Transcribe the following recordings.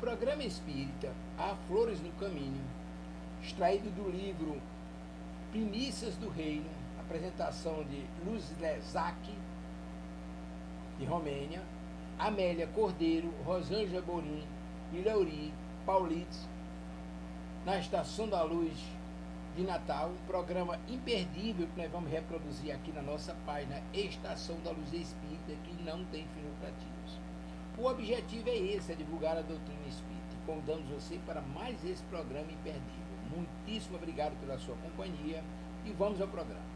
programa espírita Há Flores no Caminho, extraído do livro Primícias do Reino, apresentação de Luz Lezac, de Romênia, Amélia Cordeiro, Rosângela Borim e Leuri Paulitz, na Estação da Luz de Natal, um programa imperdível que nós vamos reproduzir aqui na nossa página Estação da Luz Espírita, que não tem fins lucrativos. O objetivo é esse, é divulgar a doutrina espírita. E convidamos você para mais esse programa imperdível. Muitíssimo obrigado pela sua companhia e vamos ao programa.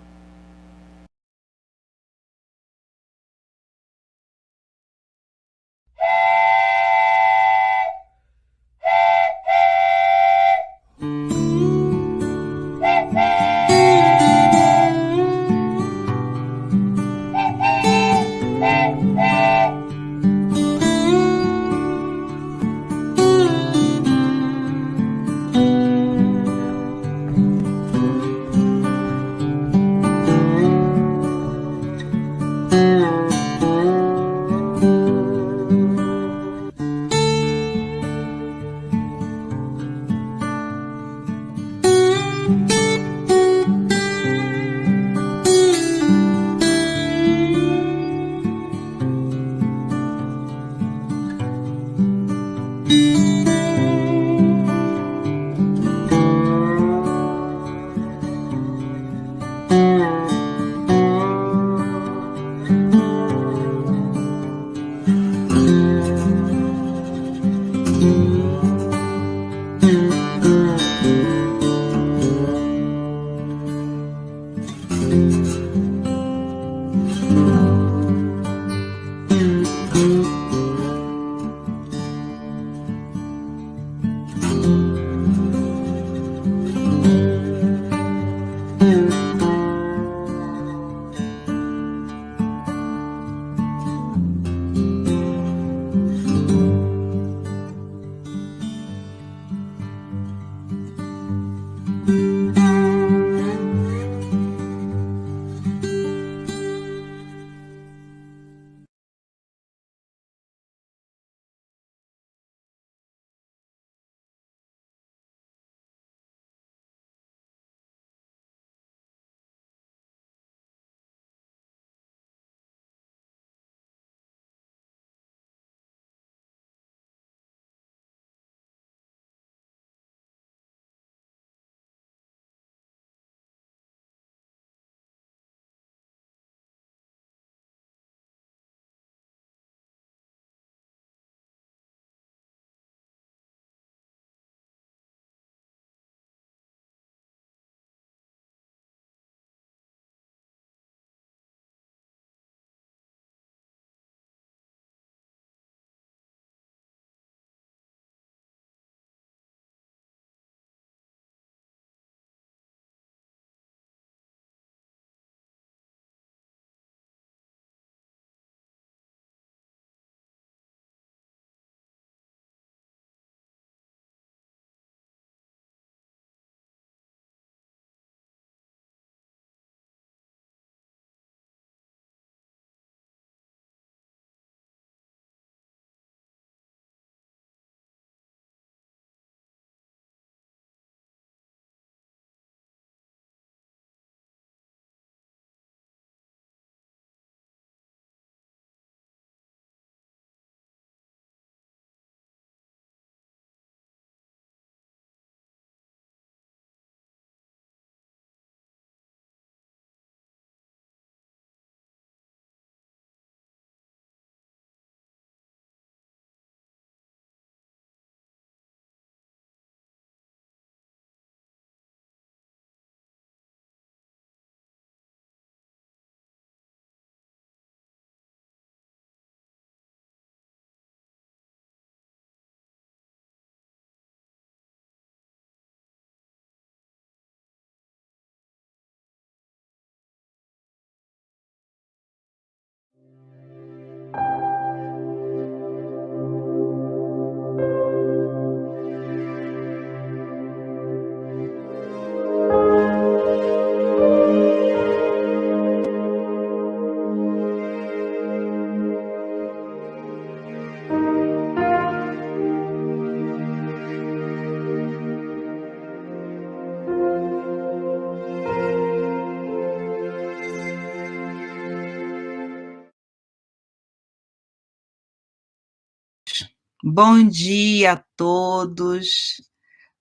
Bom dia a todos.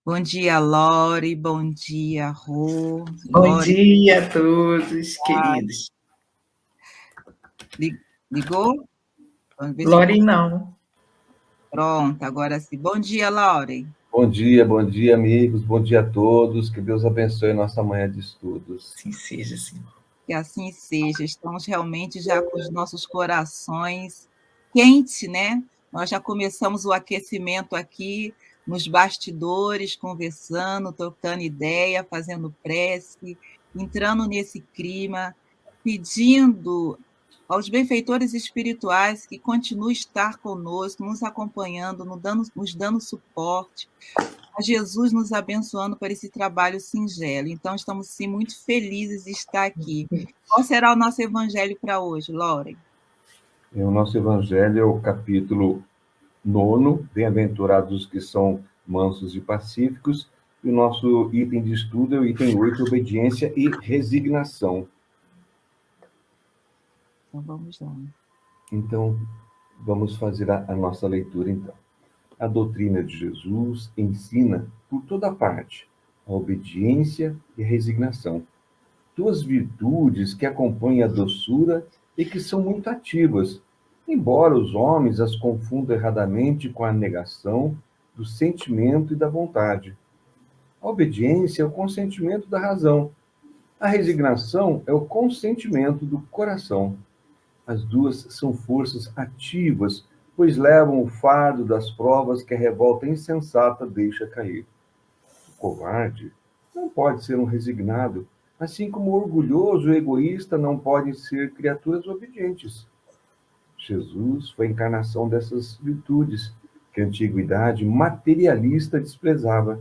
Bom dia, Lore. Bom dia, Rô. Bom Lore, dia a todos, queridos. ligou? Vamos ver se eu Lore, consigo. não. Pronto, agora sim. Bom dia, Lore. Bom dia, amigos. Bom dia a todos. Que Deus abençoe nossa manhã de estudos. Assim seja, Senhor. Que assim seja. Estamos realmente já com os nossos corações quentes, né? Nós já começamos o aquecimento aqui nos bastidores, conversando, trocando ideia, fazendo prece, entrando nesse clima, pedindo aos benfeitores espirituais que continuem a estar conosco, nos acompanhando, nos dando suporte, a Jesus nos abençoando por esse trabalho singelo. Então, estamos, sim, muito felizes de estar aqui. Qual será o nosso evangelho para hoje, Lauren? O nosso evangelho é o capítulo 9, Bem-aventurados os que são mansos e pacíficos, e o nosso item de estudo é o item 8, Obediência e Resignação. Então, vamos lá. Então, vamos fazer a nossa leitura, então. A doutrina de Jesus ensina, por toda parte, a obediência e a resignação. Duas virtudes que acompanham a doçura e que são muito ativas, embora os homens as confundam erradamente com a negação do sentimento e da vontade. A obediência é o consentimento da razão. A resignação é o consentimento do coração. As duas são forças ativas, pois levam o fardo das provas que a revolta insensata deixa cair. O covarde não pode ser um resignado, assim como o orgulhoso e egoísta não podem ser criaturas obedientes. Jesus foi a encarnação dessas virtudes que a antiguidade materialista desprezava.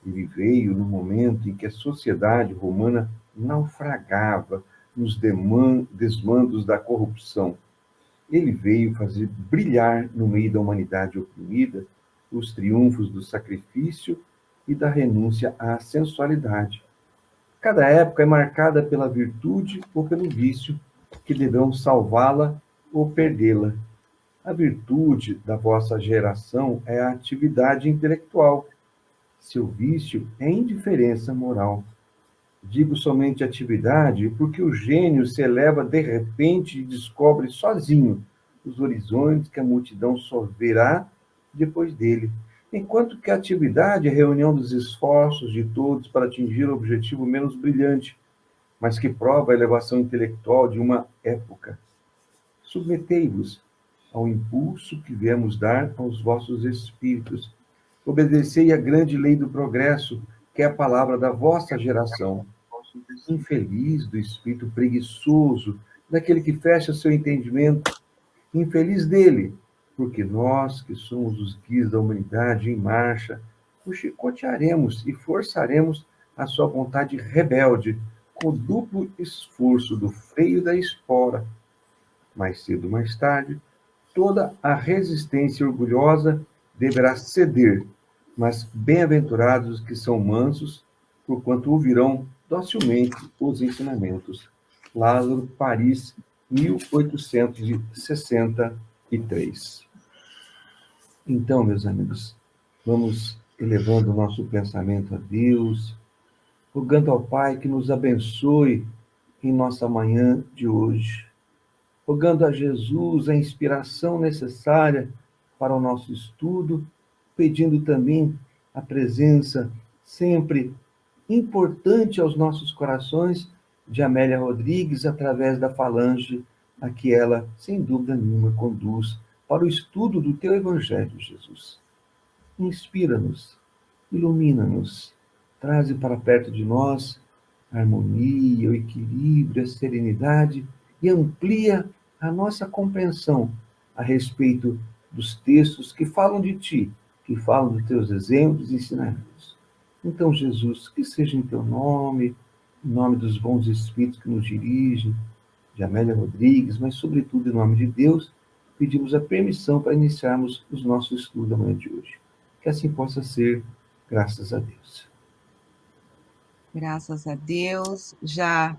Ele veio no momento em que a sociedade romana naufragava nos desmandos da corrupção. Ele veio fazer brilhar no meio da humanidade oprimida os triunfos do sacrifício e da renúncia à sensualidade. Cada época é marcada pela virtude ou pelo vício, que deverão salvá-la ou perdê-la. A virtude da vossa geração é a atividade intelectual. Seu vício é indiferença moral. Digo somente atividade porque o gênio se eleva de repente e descobre sozinho os horizontes que a multidão só verá depois dele. Enquanto que a atividade é a reunião dos esforços de todos para atingir o objetivo menos brilhante, mas que prova a elevação intelectual de uma época. Submetei-vos ao impulso que viemos dar aos vossos espíritos. Obedecei à grande lei do progresso, que é a palavra da vossa geração. Infeliz do espírito preguiçoso, daquele que fecha seu entendimento, infeliz dele, porque nós, que somos os guias da humanidade em marcha, o chicotearemos e forçaremos a sua vontade rebelde, com o duplo esforço do freio e da espora. Mais cedo ou mais tarde, toda a resistência orgulhosa deverá ceder, mas bem-aventurados os que são mansos, porquanto ouvirão docilmente os ensinamentos. Lázaro, Paris, 1863. Então, meus amigos, vamos elevando o nosso pensamento a Deus, rogando ao Pai que nos abençoe em nossa manhã de hoje, rogando a Jesus a inspiração necessária para o nosso estudo, pedindo também a presença sempre importante aos nossos corações de Amélia Rodrigues, através da falange a que ela, sem dúvida nenhuma, conduz para o estudo do teu Evangelho, Jesus. Inspira-nos, ilumina-nos, traze para perto de nós a harmonia, o equilíbrio, a serenidade e amplia a nossa compreensão a respeito dos textos que falam de ti, que falam dos teus exemplos e ensinamentos. Então, Jesus, que seja em teu nome, em nome dos bons espíritos que nos dirigem, de Amélia Rodrigues, mas, sobretudo, em nome de Deus, pedimos a permissão para iniciarmos os nossos estudos da manhã de hoje. Que assim possa ser, graças a Deus. Graças a Deus. Já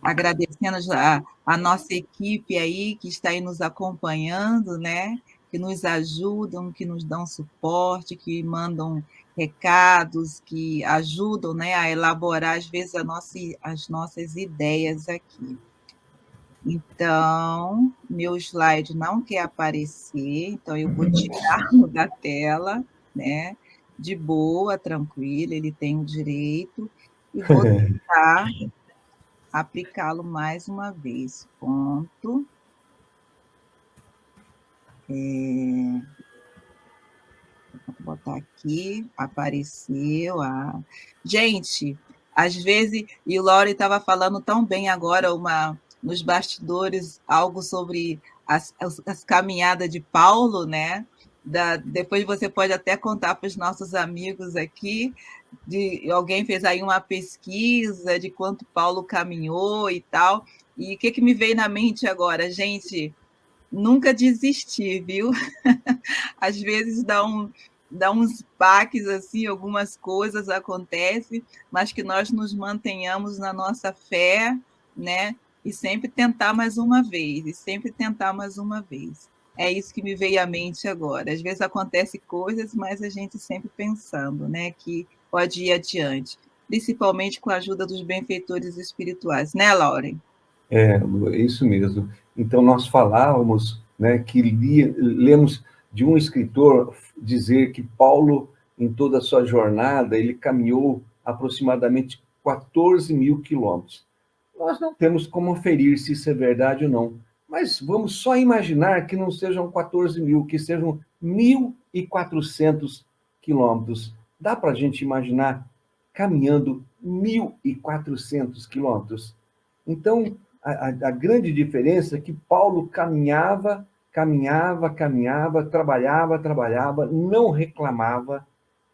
agradecendo a nossa equipe aí, que está aí nos acompanhando, né? que nos ajudam, que nos dão suporte, que mandam recados, que ajudam, né, a elaborar, às vezes, as nossas ideias aqui. Então, meu slide não quer aparecer, então eu vou tirá-lo da tela, né? De boa, tranquilo, ele tem o direito, e vou tentar aplicá-lo mais uma vez. Ponto. Vou botar aqui, apareceu. Gente, às vezes, e o Laure estava falando tão bem agora, nos bastidores, algo sobre as caminhadas de Paulo, né? Depois você pode até contar para os nossos amigos aqui, alguém fez aí uma pesquisa de quanto Paulo caminhou e tal, e o que me veio na mente agora? Gente, nunca desistir, viu? Às vezes dá uns baques, assim, algumas coisas acontecem, mas que nós nos mantenhamos na nossa fé, né? E sempre tentar mais uma vez, e sempre tentar mais uma vez. É isso que me veio à mente agora. Às vezes acontecem coisas, mas a gente sempre pensando, né? Que pode ir adiante, principalmente com a ajuda dos benfeitores espirituais, né, Lauren? É isso mesmo. Então, nós falávamos, né, que lemos de um escritor dizer que Paulo, em toda a sua jornada, ele caminhou aproximadamente 14 mil quilômetros. Nós não temos como aferir se isso é verdade ou não, mas vamos só imaginar que não sejam 14 mil, que sejam 1.400 quilômetros. Dá para a gente imaginar caminhando 1.400 quilômetros? Então, a grande diferença é que Paulo caminhava, trabalhava, não reclamava,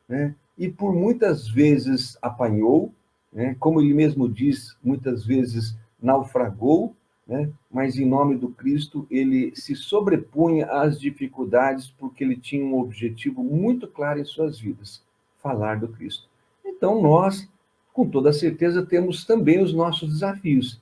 né? E por muitas vezes apanhou, né? Como ele mesmo diz, muitas vezes naufragou, né? Mas em nome do Cristo ele se sobrepunha às dificuldades porque ele tinha um objetivo muito claro em suas vidas, falar do Cristo. Então nós, com toda certeza, temos também os nossos desafios.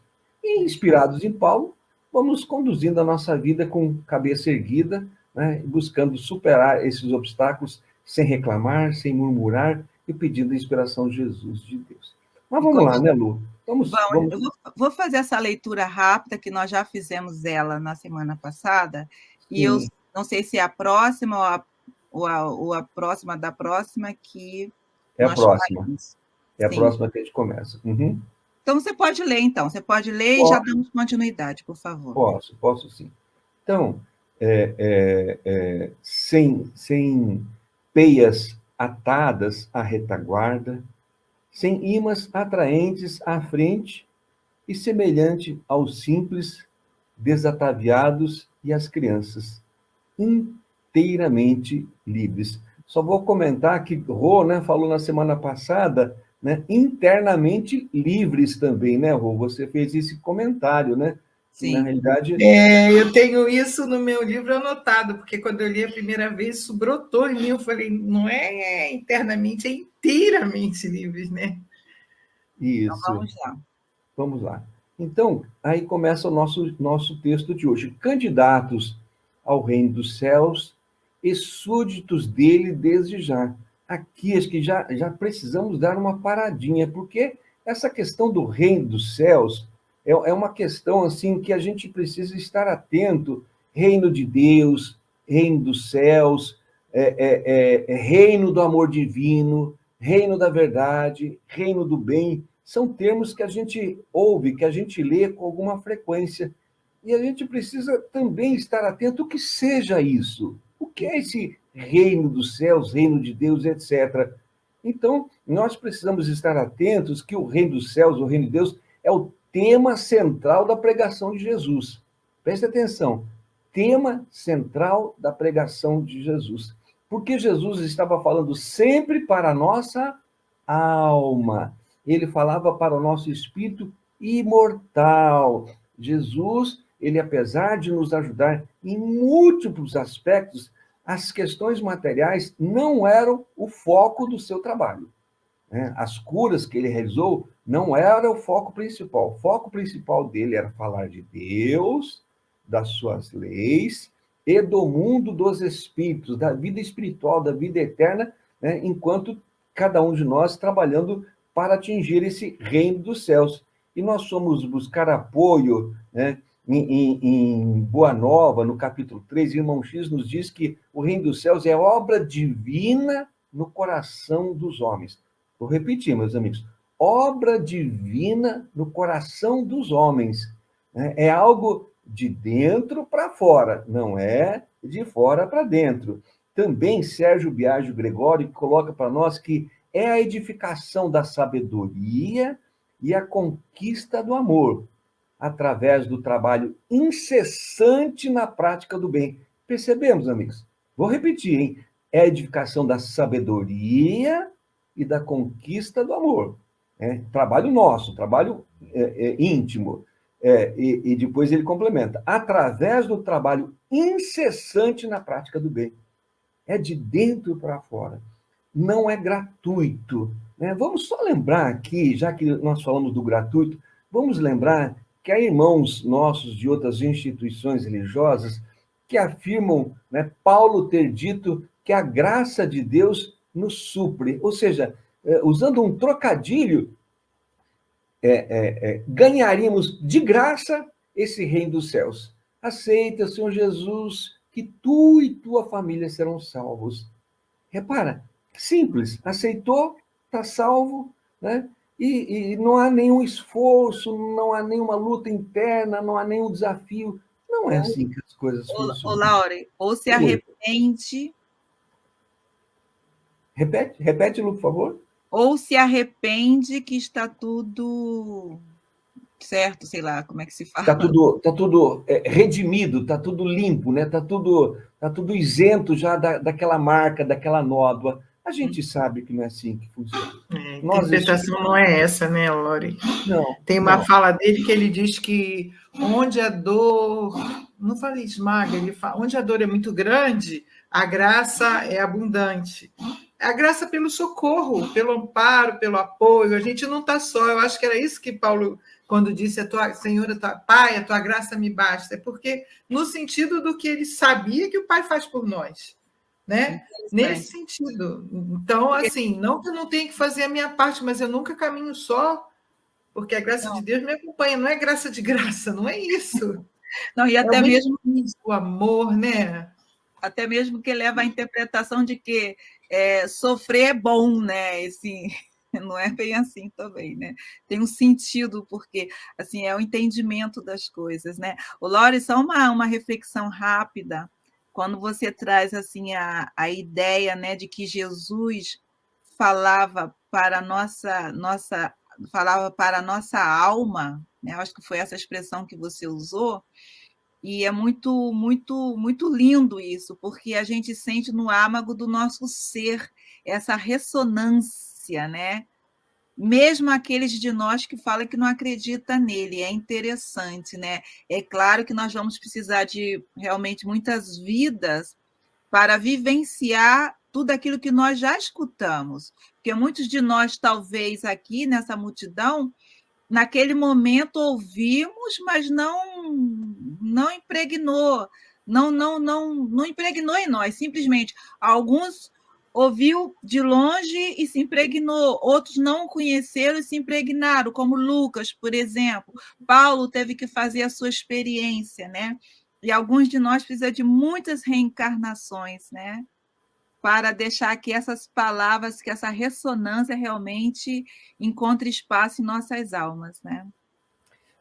E, inspirados em Paulo, vamos conduzindo a nossa vida com cabeça erguida, né, buscando superar esses obstáculos sem reclamar, sem murmurar e pedindo a inspiração de Jesus, de Deus. Mas vamos lá, né, Lu? Vamos. Eu vou fazer essa leitura rápida, que nós já fizemos ela na semana passada, e eu não sei se é a próxima ou a próxima da próxima que é a próxima. Saímos. É a próxima que a gente começa. Uhum. Então, você pode ler, então. Você pode ler e já damos continuidade, por favor. Posso sim. Então, sem peias atadas à retaguarda, sem imãs atraentes à frente e semelhante aos simples, desataviados e às crianças, inteiramente livres. Só vou comentar que Rô, né, falou na semana passada, né, internamente livres também, né, Rô? Você fez esse comentário, né? Sim. Na realidade... eu tenho isso no meu livro anotado, porque quando eu li a primeira vez, isso brotou em mim, eu falei, não é internamente, é inteiramente livres, né? Isso. Então, vamos lá. Então, aí começa o nosso texto de hoje. Candidatos ao reino dos céus e súditos dele desde já. Aqui, acho que já precisamos dar uma paradinha, porque essa questão do reino dos céus é uma questão assim que a gente precisa estar atento. Reino de Deus, reino dos céus, reino do amor divino, reino da verdade, reino do bem. São termos que a gente ouve, que a gente lê com alguma frequência. E a gente precisa também estar atento ao que seja isso. O que é esse reino dos céus, reino de Deus, etc. Então, nós precisamos estar atentos que o reino dos céus, o reino de Deus, é o tema central da pregação de Jesus. Preste atenção. Tema central da pregação de Jesus. Porque Jesus estava falando sempre para a nossa alma. Ele falava para o nosso espírito imortal. Jesus, ele, apesar de nos ajudar em múltiplos aspectos, as questões materiais não eram o foco do seu trabalho. As curas que ele realizou não era o foco principal. O foco principal dele era falar de Deus, das suas leis e do mundo dos espíritos, da vida espiritual, da vida eterna, né, enquanto cada um de nós trabalhando para atingir esse reino dos céus. E nós somos buscar apoio, né, em Boa Nova, no capítulo 3, irmão X nos diz que o reino dos céus é obra divina no coração dos homens. Vou repetir, meus amigos. Obra divina no coração dos homens. É algo de dentro para fora, não é de fora para dentro. Também Sérgio Biagio Gregório coloca para nós que é a edificação da sabedoria e a conquista do amor, através do trabalho incessante na prática do bem. Percebemos, amigos? Vou repetir, hein? É a edificação da sabedoria e da conquista do amor. Trabalho nosso, trabalho íntimo. E depois ele complementa, através do trabalho incessante na prática do bem. É de dentro para fora. Não é gratuito. Né? Vamos só lembrar aqui, já que nós falamos do gratuito, vamos lembrar que há irmãos nossos de outras instituições religiosas que afirmam, né, Paulo ter dito que a graça de Deus nos supre. Ou seja, usando um trocadilho, ganharíamos de graça esse reino dos céus. Aceita, Senhor Jesus, que tu e tua família serão salvos. Repara, simples, aceitou, está salvo, né? E não há nenhum esforço, não há nenhuma luta interna, não há nenhum desafio. Não é assim que as coisas funcionam. Ô, Laure, ou se arrepende... Repete, Lu, por favor. Ou se arrepende que está tudo certo, sei lá, como é que se fala? Está tudo redimido, está tudo limpo, né? Está tudo isento já daquela marca, daquela nódoa. A gente sabe que não é assim que funciona. A interpretação não é essa, né, Lore? Não. Tem uma fala dele que ele diz que onde a dor, não fala esmaga, ele fala, onde a dor é muito grande, a graça é abundante. A graça pelo socorro, pelo amparo, pelo apoio. A gente não está só. Eu acho que era isso que Paulo, quando disse, Senhor, Pai, a tua graça me basta. É porque, no sentido do que ele sabia que o Pai faz por nós. Né? Nesse sentido. Então, assim, não que eu não tenha que fazer a minha parte, mas eu nunca caminho só, porque a graça de Deus me acompanha. Não é graça de graça, não é isso. Não, e até mesmo o amor, né? Até mesmo que leva à interpretação de que sofrer é bom, né? Assim, não é bem assim também, né? Tem um sentido, porque assim, é o entendimento das coisas, né? O Laure, só uma reflexão rápida, quando você traz assim a ideia, né, de que Jesus falava para a nossa alma, né? Eu acho que foi essa expressão que você usou. E é muito, muito, muito lindo isso, porque a gente sente no âmago do nosso ser essa ressonância, né? Mesmo aqueles de nós que falam que não acreditam nele, é interessante, né? É claro que nós vamos precisar de realmente muitas vidas para vivenciar tudo aquilo que nós já escutamos, porque muitos de nós, talvez aqui nessa multidão, naquele momento ouvimos, mas não impregnou, não impregnou em nós, simplesmente. Alguns ouviu de longe e se impregnou, outros não o conheceram e se impregnaram, como Lucas, por exemplo. Paulo teve que fazer a sua experiência, né? E alguns de nós precisam de muitas reencarnações, né? Para deixar que essas palavras, que essa ressonância realmente encontre espaço em nossas almas, né?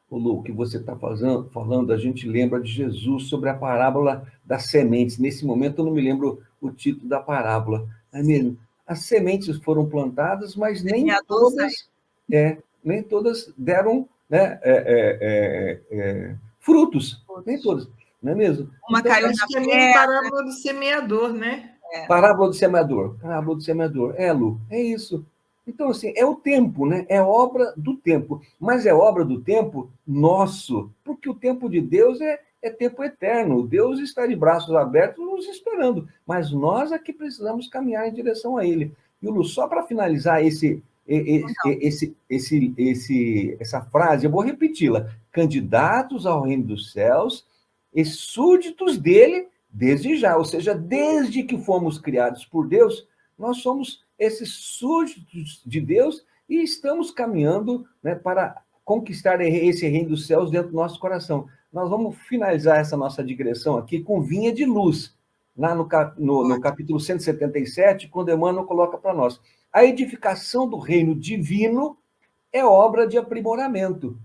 O Lu, o que você está falando, a gente lembra de Jesus sobre a parábola das sementes. Nesse momento eu não me lembro o título da parábola. É mesmo? As sementes foram plantadas, mas nem todas deram, né, frutos. Nem todas, não é mesmo? Uma então, caiu na terra. Parábola do semeador, né? Parábola do semeador. Parábola do semeador. Lu, é isso. Então, assim, é o tempo, né? É obra do tempo. Mas é obra do tempo nosso, porque o tempo de Deus é tempo eterno. Deus está de braços abertos nos esperando. Mas nós é que precisamos caminhar em direção a Ele. E, Lu, só para finalizar essa frase, eu vou repeti-la. Candidatos ao reino dos céus e súditos dele, Desde já, ou seja, desde que fomos criados por Deus, nós somos esses súditos de Deus e estamos caminhando, né, para conquistar esse reino dos céus dentro do nosso coração. Nós vamos finalizar essa nossa digressão aqui com vinha de luz, lá no capítulo 177, quando Emmanuel coloca para nós: a edificação do reino divino é obra de aprimoramento,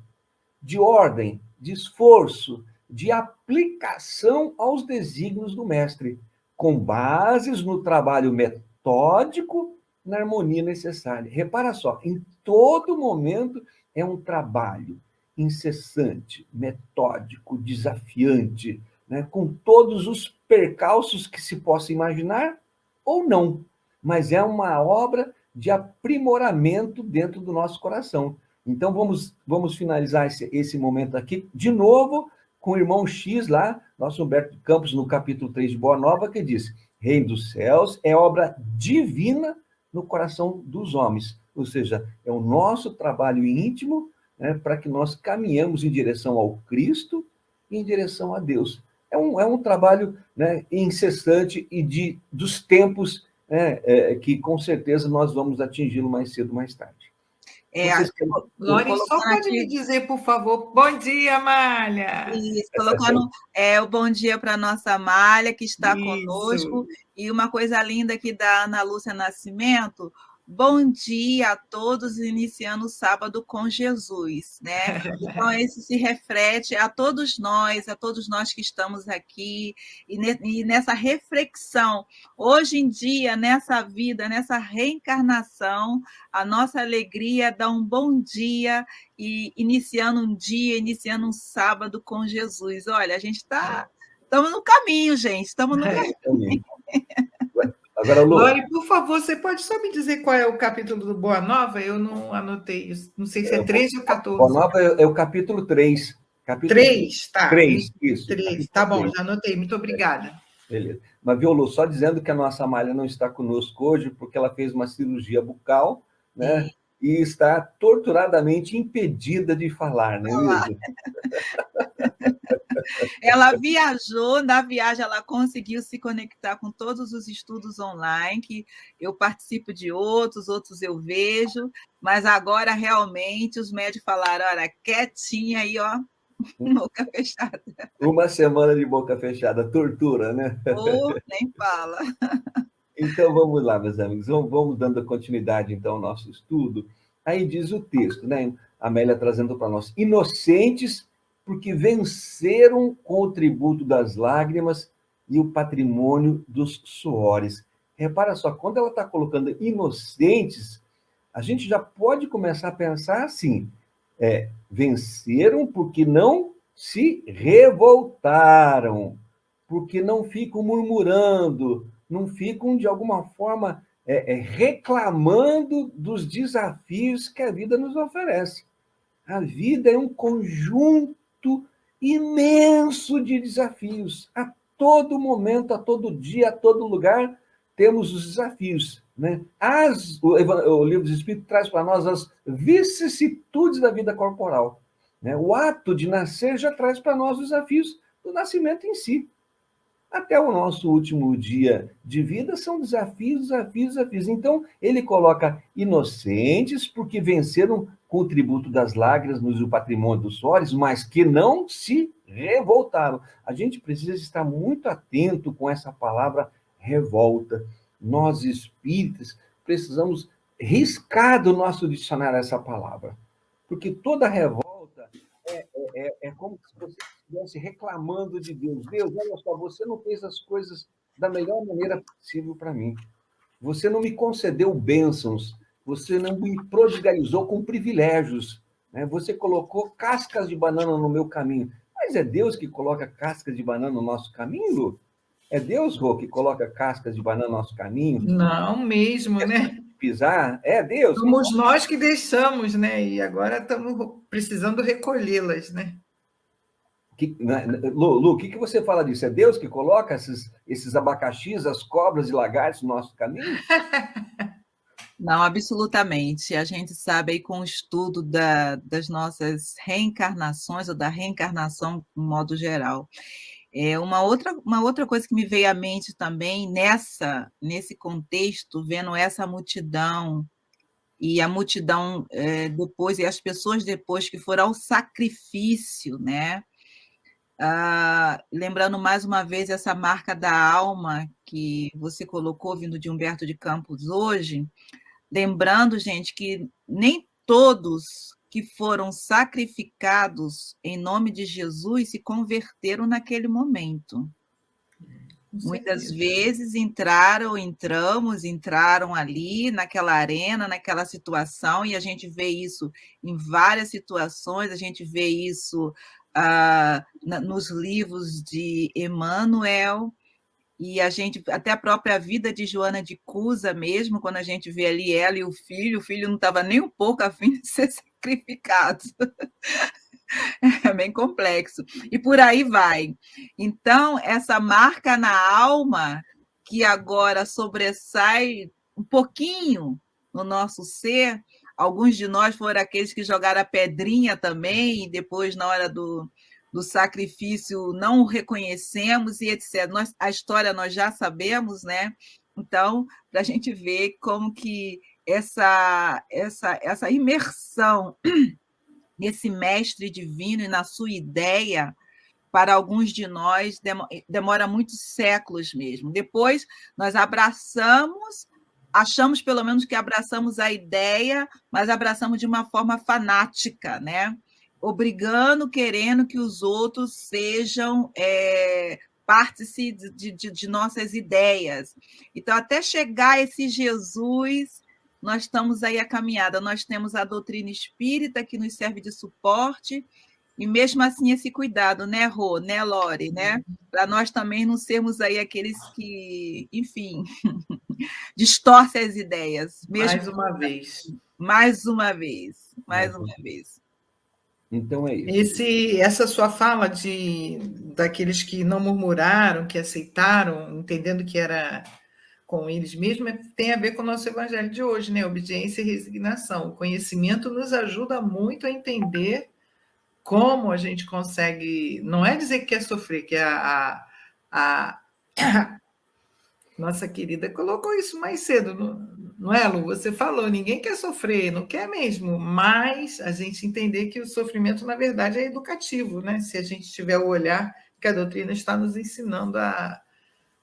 de ordem, de esforço, de aplicação aos desígnios do mestre, com bases no trabalho metódico, na harmonia necessária. Repara só, em todo momento é um trabalho incessante, metódico, desafiante, né, com todos os percalços que se possa imaginar ou não, mas é uma obra de aprimoramento dentro do nosso coração. Então, vamos finalizar esse momento aqui, de novo, com o irmão X lá, nosso Humberto de Campos, no capítulo 3 de Boa Nova, que diz: Reino dos céus é obra divina no coração dos homens. Ou seja, é o nosso trabalho íntimo, né, para que nós caminhemos em direção ao Cristo e em direção a Deus. É um trabalho, né, incessante e dos tempos, né, que com certeza nós vamos atingi-lo mais cedo ou mais tarde. Lore, só pode me dizer, por favor, bom dia, Amália. Isso, colocando o bom dia para a nossa Amália, que está conosco. E uma coisa linda aqui da Ana Lúcia Nascimento: bom dia a todos, iniciando o sábado com Jesus, né? Então, isso se reflete a todos nós que estamos aqui, e nessa reflexão. Hoje em dia, nessa vida, nessa reencarnação, a nossa alegria é dar um bom dia e iniciando um sábado com Jesus. Olha, a gente estamos no caminho, gente, estamos no caminho. Agora, Lore, por favor, você pode só me dizer qual é o capítulo do Boa Nova? Eu não anotei, não sei se é 13 ou 14. Boa Nova é o capítulo 3. 3, tá. 3, isso. 3, tá bom, 3. Já anotei, muito obrigada. Beleza. Mas, viu, Lu, só dizendo que a nossa Amália não está conosco hoje, porque ela fez uma cirurgia bucal, né? E está torturadamente impedida de falar, não é mesmo? Ela viajou, na viagem ela conseguiu se conectar com todos os estudos online, que eu participo de outros eu vejo, mas agora realmente os médicos falaram: olha, quietinha aí, ó, boca fechada. Uma semana de boca fechada, tortura, né? Nem fala. Então, vamos lá, meus amigos, vamos dando continuidade, então, ao nosso estudo. Aí diz o texto, né? A Amélia trazendo para nós: inocentes porque venceram com o tributo das lágrimas e o patrimônio dos suores. Repara só, quando ela está colocando inocentes, a gente já pode começar a pensar assim: venceram porque não se revoltaram, porque não ficam murmurando, não ficam, de alguma forma, reclamando dos desafios que a vida nos oferece. A vida é um conjunto imenso de desafios. A todo momento, a todo dia, a todo lugar, temos os desafios, né? O Livro dos Espíritos traz para nós as vicissitudes da vida corporal, né? O ato de nascer já traz para nós os desafios do nascimento em si. Até o nosso último dia de vida são desafios, desafios, desafios. Então, ele coloca inocentes porque venceram com o tributo das lágrimas e o patrimônio dos suores, mas que não se revoltaram. A gente precisa estar muito atento com essa palavra revolta. Nós, espíritas, precisamos riscar do nosso dicionário essa palavra, porque toda revolta é como se você estivesse reclamando de Deus. Deus, olha só, você não fez as coisas da melhor maneira possível para mim. Você não me concedeu bênçãos. Você não me prodigalizou com privilégios, né? Você colocou cascas de banana no meu caminho. Mas é Deus que coloca cascas de banana no nosso caminho, Lu? É Deus, Rô, que coloca cascas de banana no nosso caminho? Não mesmo, né? Pisar? É Deus. Somos nós que deixamos, né? E agora estamos precisando recolhê-las, né? Lu, o que você fala disso? É Deus que coloca esses abacaxis, as cobras e lagartos no nosso caminho? Não, absolutamente. A gente sabe aí, com o estudo das nossas reencarnações, ou da reencarnação, de modo geral. Uma outra coisa que me veio à mente também nesse contexto, vendo essa multidão, e a multidão depois, e as pessoas depois que foram ao sacrifício, né? Lembrando mais uma vez essa marca da alma que você colocou, vindo de Humberto de Campos hoje, lembrando, gente, que nem todos que foram sacrificados em nome de Jesus se converteram naquele momento. Muitas vezes entraram ali naquela arena, naquela situação, e a gente vê isso em várias situações, a gente vê isso nos livros de Emmanuel, e até a própria vida de Joana de Cusa mesmo, quando a gente vê ali ela e o filho não estava nem um pouco a fim de ser sacrificado. É bem complexo. E por aí vai. Então, essa marca na alma, que agora sobressai um pouquinho no nosso ser, alguns de nós foram aqueles que jogaram a pedrinha também, e depois, na hora do sacrifício, não o reconhecemos, e etc. A história nós já sabemos, né? Então, para a gente ver como que essa imersão nesse mestre divino e na sua ideia, para alguns de nós, demora muitos séculos mesmo. Depois, nós achamos pelo menos que abraçamos a ideia, mas abraçamos de uma forma fanática, né? Obrigando, querendo que os outros sejam partícipes de nossas ideias. Então, até chegar esse Jesus, nós estamos aí a caminhada. Nós temos a doutrina espírita, que nos serve de suporte, e mesmo assim esse cuidado, né, Rô, né, Lore, né? Para nós também não sermos aí aqueles que, enfim, distorcem as ideias. Mais uma vez. Mais uma vez. Então é isso. Essa sua fala daqueles que não murmuraram, que aceitaram, entendendo que era com eles mesmos, tem a ver com o nosso evangelho de hoje, né? Obediência e resignação. O conhecimento nos ajuda muito a entender como a gente consegue. Não é dizer que quer sofrer, que a nossa querida colocou isso mais cedo, não é, Lu? Você falou, ninguém quer sofrer, não quer mesmo, mas a gente entender que o sofrimento, na verdade, é educativo, né? Se a gente tiver o olhar que a doutrina está nos ensinando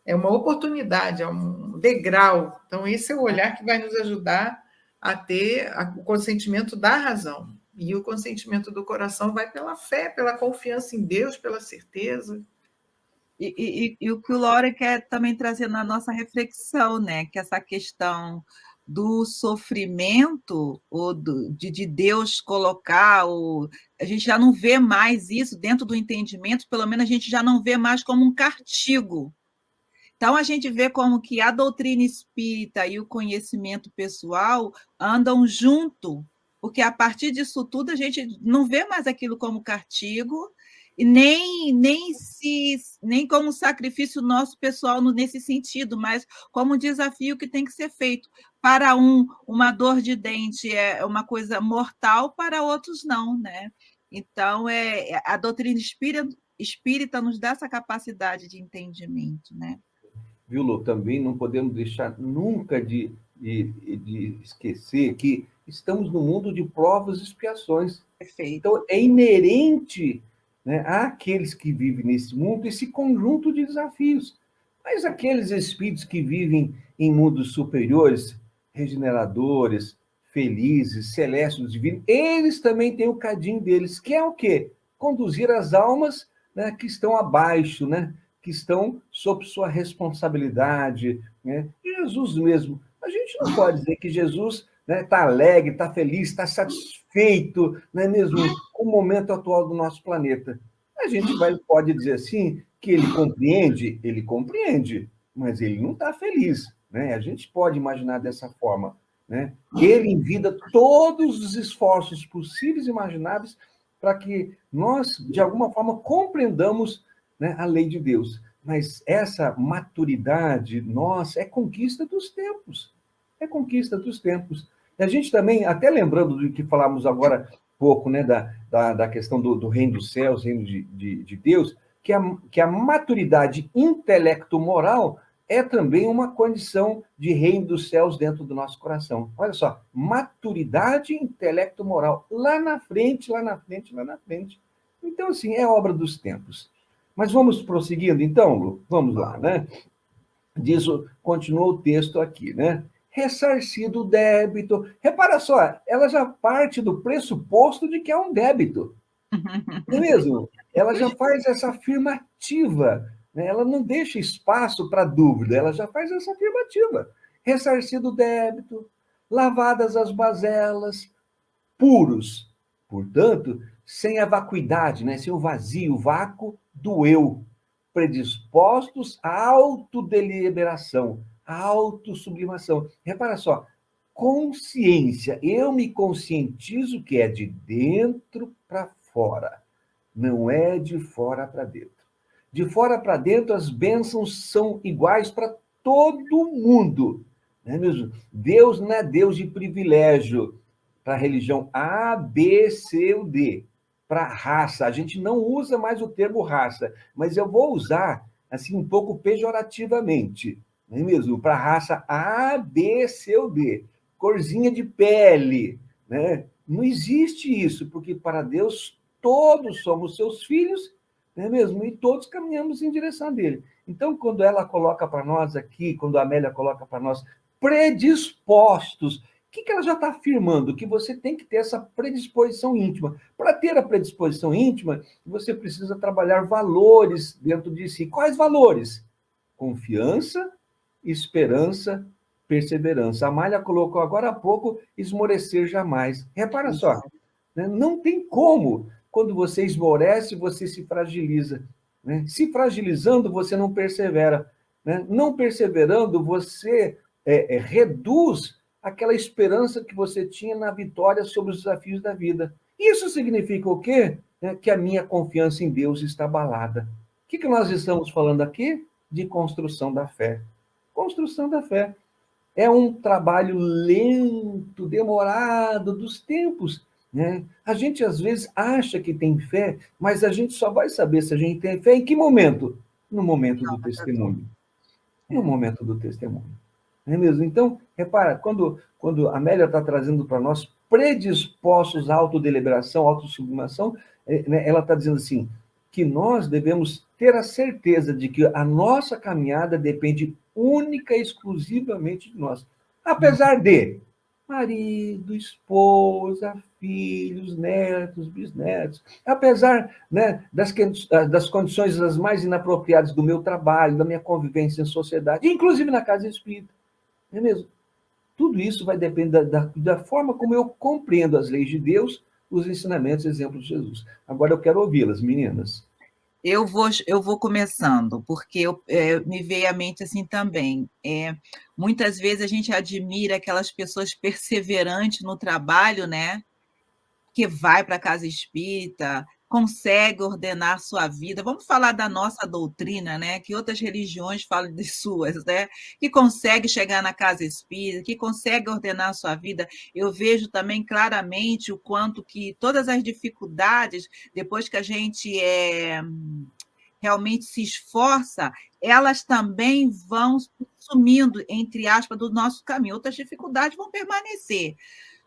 é uma oportunidade, é um degrau. Então, esse é o olhar que vai nos ajudar a ter o consentimento da razão. E o consentimento do coração vai pela fé, pela confiança em Deus, pela certeza. E o que o Lore quer também trazer na nossa reflexão, né? Que essa questão do sofrimento, ou de Deus colocar, a gente já não vê mais isso dentro do entendimento, pelo menos a gente já não vê mais como um castigo. Então, a gente vê como que a doutrina espírita e o conhecimento pessoal andam junto, porque a partir disso tudo a gente não vê mais aquilo como castigo, e nem como sacrifício nosso pessoal nesse sentido, mas como um desafio que tem que ser feito. Para uma dor de dente é uma coisa mortal, para outros não, né? Então, a doutrina espírita nos dá essa capacidade de entendimento, né? Viu, Lu? Também não podemos deixar nunca de esquecer que estamos no mundo de provas e expiações. Perfeito. Então, é inerente, né, àqueles que vivem nesse mundo esse conjunto de desafios. Mas aqueles espíritos que vivem em mundos superiores, regeneradores, felizes, celestes, divinos, eles também têm o cadinho deles, que é o quê? Conduzir as almas, né, que estão abaixo, né? Que estão sob sua responsabilidade, né? Jesus mesmo. A gente não pode dizer que Jesus está alegre, está feliz, está satisfeito, não é mesmo, com o momento atual do nosso planeta. A gente pode dizer assim, que ele compreende, mas ele não está feliz, né? A gente pode imaginar dessa forma, né? Ele envida todos os esforços possíveis e imagináveis para que nós, de alguma forma, compreendamos, né, a lei de Deus. Mas essa maturidade nossa é conquista dos tempos. É conquista dos tempos. E a gente também, até lembrando do que falamos agora pouco, né, da questão do reino dos céus, reino de Deus, que a maturidade intelecto-moral é também uma condição de reino dos céus dentro do nosso coração. Olha só, maturidade intelecto-moral, lá na frente, lá na frente, lá na frente. Então, assim, é obra dos tempos. Mas vamos prosseguindo, então, Lu? Vamos lá, né? Continua o texto aqui, né? Ressarcido o débito. Repara só, ela já parte do pressuposto de que é um débito. Não é mesmo? Ela já faz essa afirmativa, né? Ela não deixa espaço para dúvida, ela já faz essa afirmativa. Ressarcido o débito, lavadas as bazelas, puros, portanto, sem a vacuidade, né? Sem o vazio, o vácuo do eu, predispostos à autodeliberação, à autossublimação. Repara só, consciência, eu me conscientizo que é de dentro para fora, não é de fora para dentro. De fora para dentro, as bênçãos são iguais para todo mundo. Não é mesmo? Deus não é Deus de privilégio para a religião A, B, C ou D. Para raça, a gente não usa mais o termo raça, mas eu vou usar assim um pouco pejorativamente, não é mesmo? Para raça A, B, C ou D. Corzinha de pele, né? Não existe isso, porque para Deus todos somos seus filhos, não é mesmo? E todos caminhamos em direção dele. Então, quando ela coloca para nós aqui, quando a Amélia coloca para nós, predispostos, o que ela já está afirmando? Que você tem que ter essa predisposição íntima. Para ter a predisposição íntima, você precisa trabalhar valores dentro de si. Quais valores? Confiança, esperança, perseverança. A Amália colocou agora há pouco, esmorecer jamais. Repara só, né? Não tem como. Quando você esmorece, você se fragiliza. Né? Se fragilizando, você não persevera. Né? Não perseverando, você reduz aquela esperança que você tinha na vitória sobre os desafios da vida. Isso significa o quê? Que a minha confiança em Deus está abalada. O que nós estamos falando aqui? De construção da fé. Construção da fé. É um trabalho lento, demorado dos tempos. Né? A gente, às vezes, acha que tem fé, mas a gente só vai saber se a gente tem fé em que momento? No momento do testemunho. No momento do testemunho. Não é mesmo? Então, repara, quando a Amélia está trazendo para nós predispostos à autodeliberação, autossublimação, ela está dizendo assim, que nós devemos ter a certeza de que a nossa caminhada depende única e exclusivamente de nós. Apesar de marido, esposa, filhos, netos, bisnetos, apesar, né, das condições as mais inapropriadas do meu trabalho, da minha convivência em sociedade, inclusive na casa espírita. Não é mesmo? Tudo isso vai depender da forma como eu compreendo as leis de Deus, os ensinamentos e exemplos de Jesus. Agora eu quero ouvi-las, meninas. Eu vou começando, porque me veio à mente assim também. Muitas vezes a gente admira aquelas pessoas perseverantes no trabalho, né? Que vai para a casa espírita, consegue ordenar sua vida. Vamos falar da nossa doutrina, né? Que outras religiões falam de suas, né? Que consegue chegar na casa espírita, que consegue ordenar sua vida. Eu vejo também claramente o quanto que todas as dificuldades, depois que a gente realmente se esforça, elas também vão sumindo, entre aspas, do nosso caminho. Outras dificuldades vão permanecer.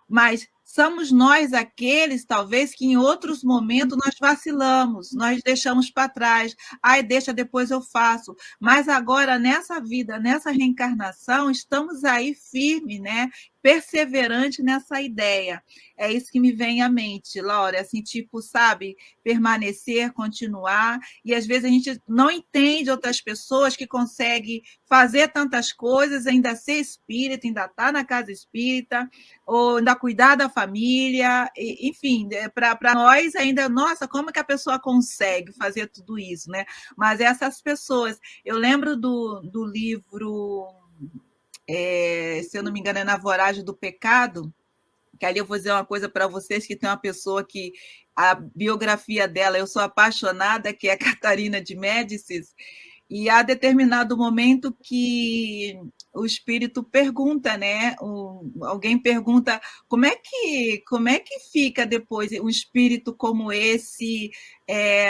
Mas somos nós aqueles, talvez, que em outros momentos nós vacilamos, nós deixamos para trás. Ai, deixa, depois eu faço. Mas agora, nessa vida, nessa reencarnação, estamos aí firmes, né? Perseverante nessa ideia. É isso que me vem à mente, Laura, assim, tipo, sabe, permanecer, continuar, e às vezes a gente não entende outras pessoas que conseguem fazer tantas coisas, ainda ser espírita, ainda estar na casa espírita, ou ainda cuidar da família, enfim, para nós ainda, nossa, como que a pessoa consegue fazer tudo isso, né? Mas essas pessoas, eu lembro do livro... se eu não me engano, é Na Voragem do Pecado, que ali eu vou dizer uma coisa para vocês, que tem uma pessoa que a biografia dela, eu sou apaixonada, que é Catarina de Médicis, e há determinado momento que o espírito pergunta, né? Alguém pergunta como é que fica depois um espírito como esse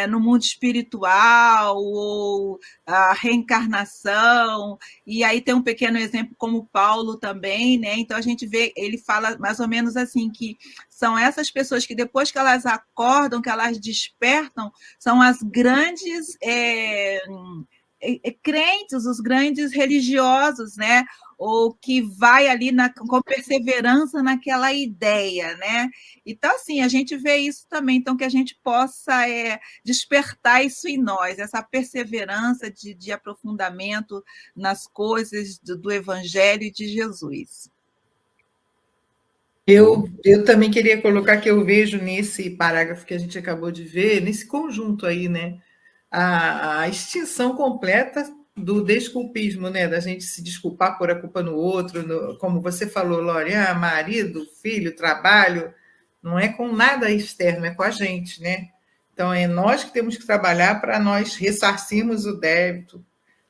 no mundo espiritual, ou a reencarnação. E aí tem um pequeno exemplo como Paulo também, né? Então a gente vê, ele fala mais ou menos assim, que são essas pessoas que depois que elas acordam, que elas despertam, são as grandes crentes, os grandes religiosos, né? Ou que vai ali com perseverança naquela ideia, né? Então, assim, a gente vê isso também, então que a gente possa despertar isso em nós, essa perseverança de aprofundamento nas coisas do Evangelho e de Jesus. Eu também queria colocar que eu vejo nesse parágrafo que a gente acabou de ver, nesse conjunto aí, né? A extinção completa do desculpismo, né? Da gente se desculpar por a culpa no outro, como você falou, Lore, marido, filho, trabalho, não é com nada externo, é com a gente, né? Então, é nós que temos que trabalhar para nós ressarcirmos o débito,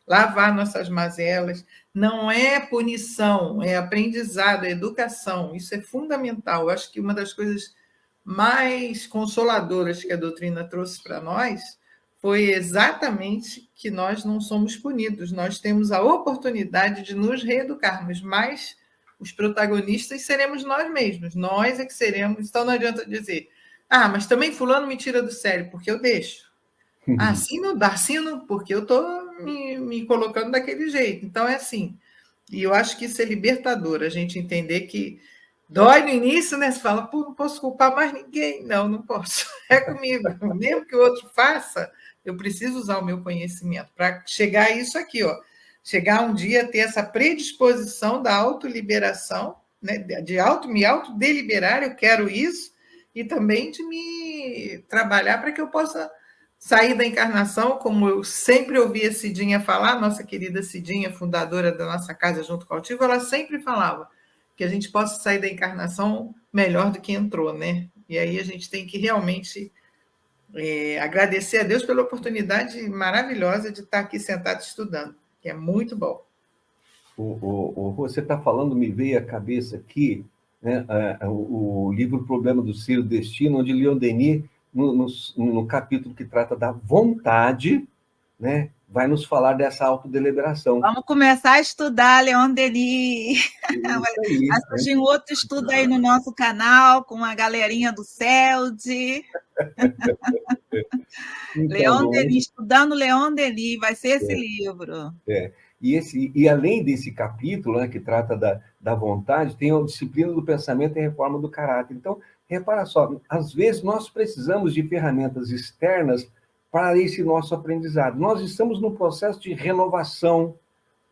lavar nossas mazelas. Não é punição, é aprendizado, é educação. Isso é fundamental. Eu acho que uma das coisas mais consoladoras que a doutrina trouxe para nós foi exatamente que nós não somos punidos, nós temos a oportunidade de nos reeducarmos, mas os protagonistas seremos nós mesmos, nós é que seremos. Então não adianta dizer, mas também fulano me tira do sério, porque eu deixo. Assim não dá, assim não, porque eu estou me colocando daquele jeito. Então é assim, e eu acho que isso é libertador, a gente entender que dói no início, né? Você fala, não posso culpar mais ninguém. Não posso, é comigo. Mesmo que o outro faça, eu preciso usar o meu conhecimento para chegar a isso aqui, ó. Chegar um dia a ter essa predisposição da autoliberação, né? Me autodeliberar, eu quero isso, e também de me trabalhar para que eu possa sair da encarnação, como eu sempre ouvi a Cidinha falar, nossa querida Cidinha, fundadora da nossa casa junto com o Altivo, ela sempre falava que a gente possa sair da encarnação melhor do que entrou, né? E aí a gente tem que realmente agradecer a Deus pela oportunidade maravilhosa de estar aqui sentado estudando, que é muito bom. Você está falando, me veio à cabeça aqui, né, o livro Problema do Ser e do Destino, onde Leon Denis, no capítulo que trata da vontade, né, vai nos falar dessa autodeliberação. Vamos começar a estudar Leon Denis. Vai surgir um outro estudo aí no nosso canal, com a galerinha do CELD. Então, Leon Denis, estudando Leon Denis, vai ser esse livro. E além desse capítulo, né, que trata da vontade, tem a disciplina do pensamento e a reforma do caráter. Então, repara só, às vezes nós precisamos de ferramentas externas para esse nosso aprendizado. Nós estamos no processo de renovação,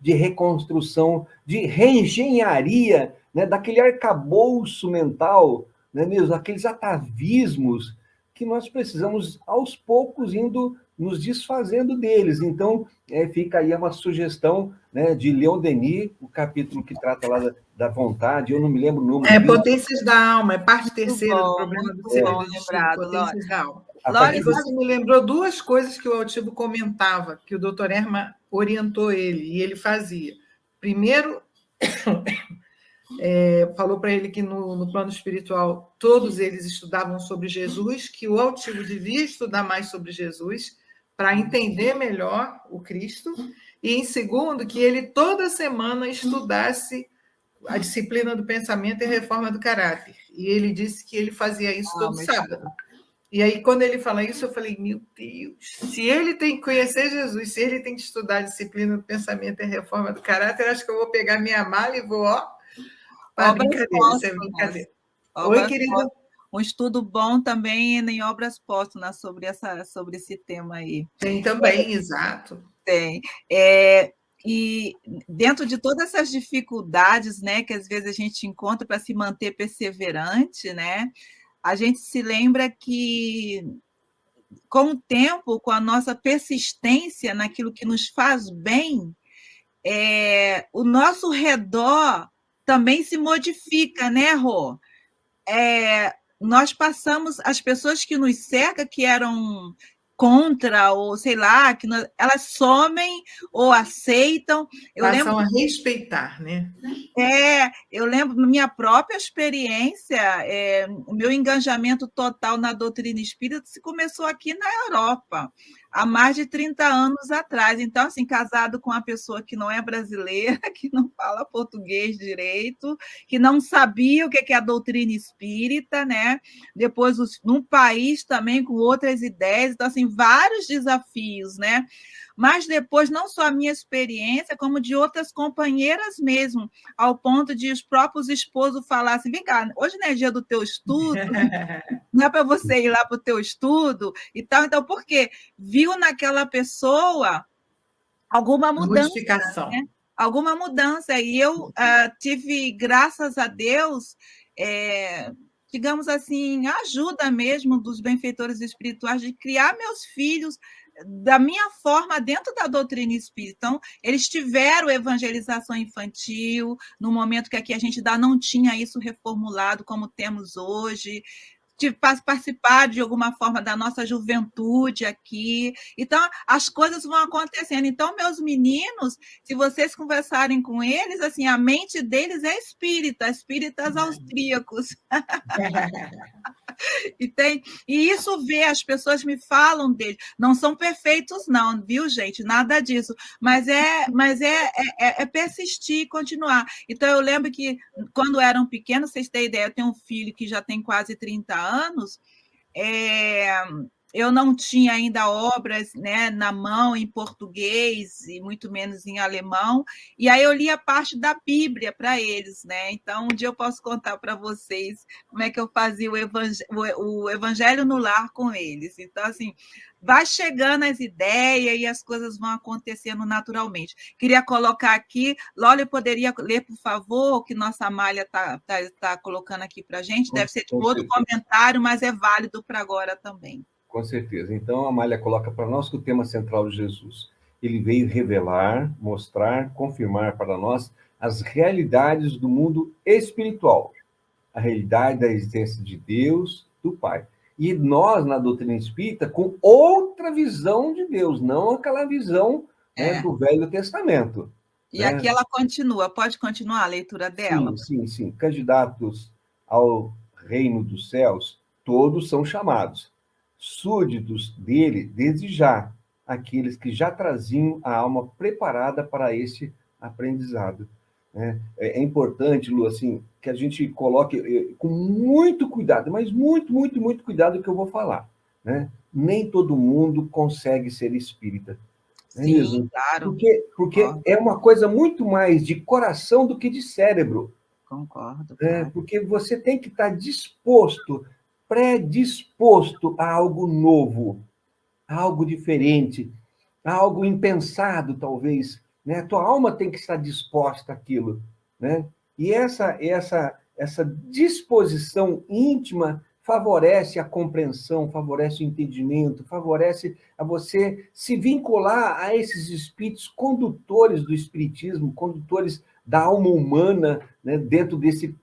de reconstrução, de reengenharia, né, daquele arcabouço mental, né, mesmo, aqueles atavismos que nós precisamos, aos poucos, indo nos desfazendo deles. Então, fica aí uma sugestão, né, de Leon Denis, o capítulo que trata lá da vontade, eu não me lembro o número. Potências da alma, é parte terceira do Problema do Ser. Potências da alma. E você me lembrou duas coisas que o Altivo comentava, que o doutor Erma orientou ele, e ele fazia. Primeiro, falou para ele que no plano espiritual todos eles estudavam sobre Jesus, que o Altivo devia estudar mais sobre Jesus para entender melhor o Cristo, e em segundo, que ele toda semana estudasse a disciplina do pensamento e a reforma do caráter. E ele disse que ele fazia isso todo sábado. E aí, quando ele fala isso, eu falei, meu Deus, se ele tem que conhecer Jesus, se ele tem que estudar a disciplina do pensamento e a reforma do caráter, acho que eu vou pegar minha mala e vou, para brincadeira, isso é brincadeira. Oi, querida. Um estudo bom também em obras póstumas sobre esse tema aí. Tem também, exato. Tem. E dentro de todas essas dificuldades, né, que às vezes a gente encontra para se manter perseverante, né, a gente se lembra que, com o tempo, com a nossa persistência naquilo que nos faz bem, o nosso redor também se modifica, né, Rô? Nós passamos, as pessoas que nos cercam, que eram contra, ou sei lá, elas somem ou aceitam. Passam a respeitar, né? Eu lembro minha própria experiência, o meu engajamento total na doutrina espírita se começou aqui na Europa, há mais de 30 anos atrás. Então, assim, casado com uma pessoa que não é brasileira, que não fala português direito, que não sabia o que é a doutrina espírita, né? Depois, num país também com outras ideias. Então, assim, vários desafios, né? Mas depois, não só a minha experiência, como de outras companheiras mesmo, ao ponto de os próprios esposos falassem, vem cá, hoje não é dia do teu estudo, não é para você ir lá para o teu estudo e tal. Então, por quê? Viu naquela pessoa alguma mudança. Modificação. Né? Alguma mudança. E eu tive, graças a Deus, digamos assim, a ajuda mesmo dos benfeitores espirituais de criar meus filhos da minha forma dentro da doutrina espírita. Então, eles tiveram evangelização infantil no momento que aqui a gente ainda não tinha isso reformulado como temos hoje, de participar de alguma forma da nossa juventude aqui. Então, as coisas vão acontecendo. Então, meus meninos, se vocês conversarem com eles, assim, a mente deles é espíritas austríacos. E isso as pessoas me falam deles. Não são perfeitos, não, viu, gente? Nada disso. Mas é persistir e continuar. Então, eu lembro que, quando eram pequenos, vocês têm ideia, eu tenho um filho que já tem quase 30 anos, eu não tinha ainda obras, né, na mão em português e muito menos em alemão, e aí eu lia parte da Bíblia para eles, né? Então, um dia eu posso contar para vocês como é que eu fazia o evangelho no lar com eles. Então, assim, vai chegando as ideias e as coisas vão acontecendo naturalmente. Queria colocar aqui, Loli, poderia ler, por favor, o que nossa Amália tá colocando aqui para a gente? Deve ser de outro comentário, mas é válido para agora também. Com certeza. Então, a Amália coloca para nós que o tema central de Jesus, ele veio revelar, mostrar, confirmar para nós as realidades do mundo espiritual, a realidade da existência de Deus, do Pai. E nós, na doutrina espírita, com outra visão de Deus, não aquela visão do Velho Testamento. E aqui ela continua, pode continuar a leitura dela? Sim. Candidatos ao reino dos céus, todos são chamados. Súditos dele, desde já, aqueles que já traziam a alma preparada para esse aprendizado. Né? É importante, Lu, assim, que a gente coloque com muito cuidado, mas muito cuidado que eu vou falar. Né? Nem todo mundo consegue ser espírita. Sim, mesmo? Claro. Porque é uma coisa muito mais de coração do que de cérebro. Concordo. Claro. Porque você tem que estar predisposto a algo novo, a algo diferente, a algo impensado, talvez. Né? A tua alma tem que estar disposta àquilo. Né? E essa disposição íntima favorece a compreensão, favorece o entendimento, favorece a você se vincular a esses espíritos condutores do espiritismo, condutores da alma humana, né? Dentro desse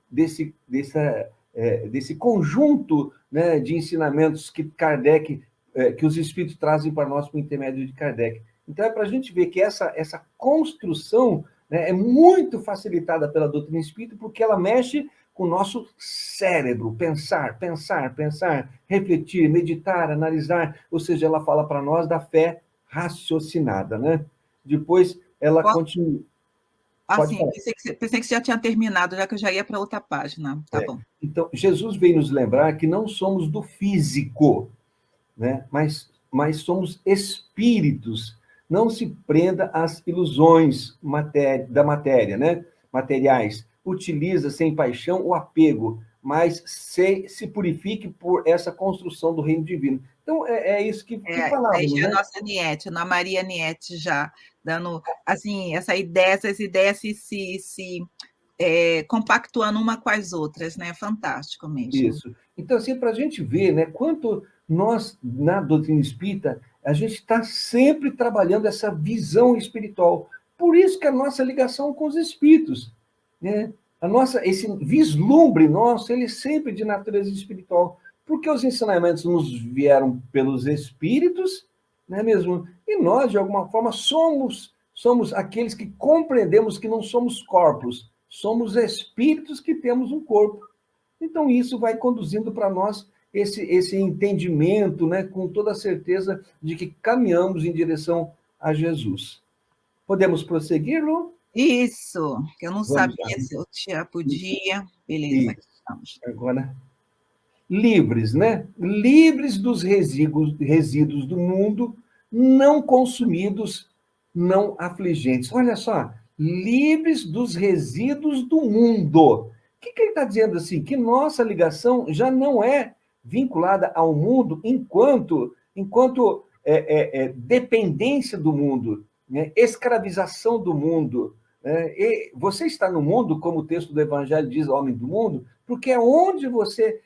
conjunto, né, de ensinamentos que Kardec, que os espíritos trazem para nós por intermédio de Kardec. Então, é para a gente ver que essa construção, né, é muito facilitada pela doutrina espírita, porque ela mexe com o nosso cérebro, pensar, refletir, meditar, analisar, ou seja, ela fala para nós da fé raciocinada, né? Depois, ela continua. Sim, pensei que você já tinha terminado, já que eu já ia para outra página. Tá bom. Então, Jesus veio nos lembrar que não somos do físico, né? Mas somos espíritos. Não se prenda às ilusões da matéria, né? Materiais. Utiliza sem paixão o apego, mas se purifique por essa construção do reino divino. Então, é isso que falávamos, né? A nossa Niete, Ana Maria Niete, já dando, assim, essas ideias se compactuando uma com as outras, né? Fantástico mesmo. Isso. Então, assim, para a gente ver, né, quanto nós, na doutrina espírita, a gente está sempre trabalhando essa visão espiritual. Por isso que a nossa ligação com os espíritos, né? Esse vislumbre nosso, ele é sempre de natureza espiritual, Porque os ensinamentos nos vieram pelos Espíritos, não é mesmo? E nós, de alguma forma, somos aqueles que compreendemos que não somos corpos, somos espíritos que temos um corpo. Então, isso vai conduzindo para nós esse entendimento, né, com toda a certeza de que caminhamos em direção a Jesus. Podemos prosseguir, Lu? Isso, que eu não Vamos sabia lá. se eu já podia. Beleza, aqui estamos. Agora, livres, né? Livres dos resíduos do mundo, não consumidos, não afligentes. Olha só, livres dos resíduos do mundo. O que ele está dizendo assim? Que nossa ligação já não é vinculada ao mundo enquanto dependência do mundo, né? Escravização do mundo. E você está no mundo, como o texto do Evangelho diz, homem do mundo, porque é onde você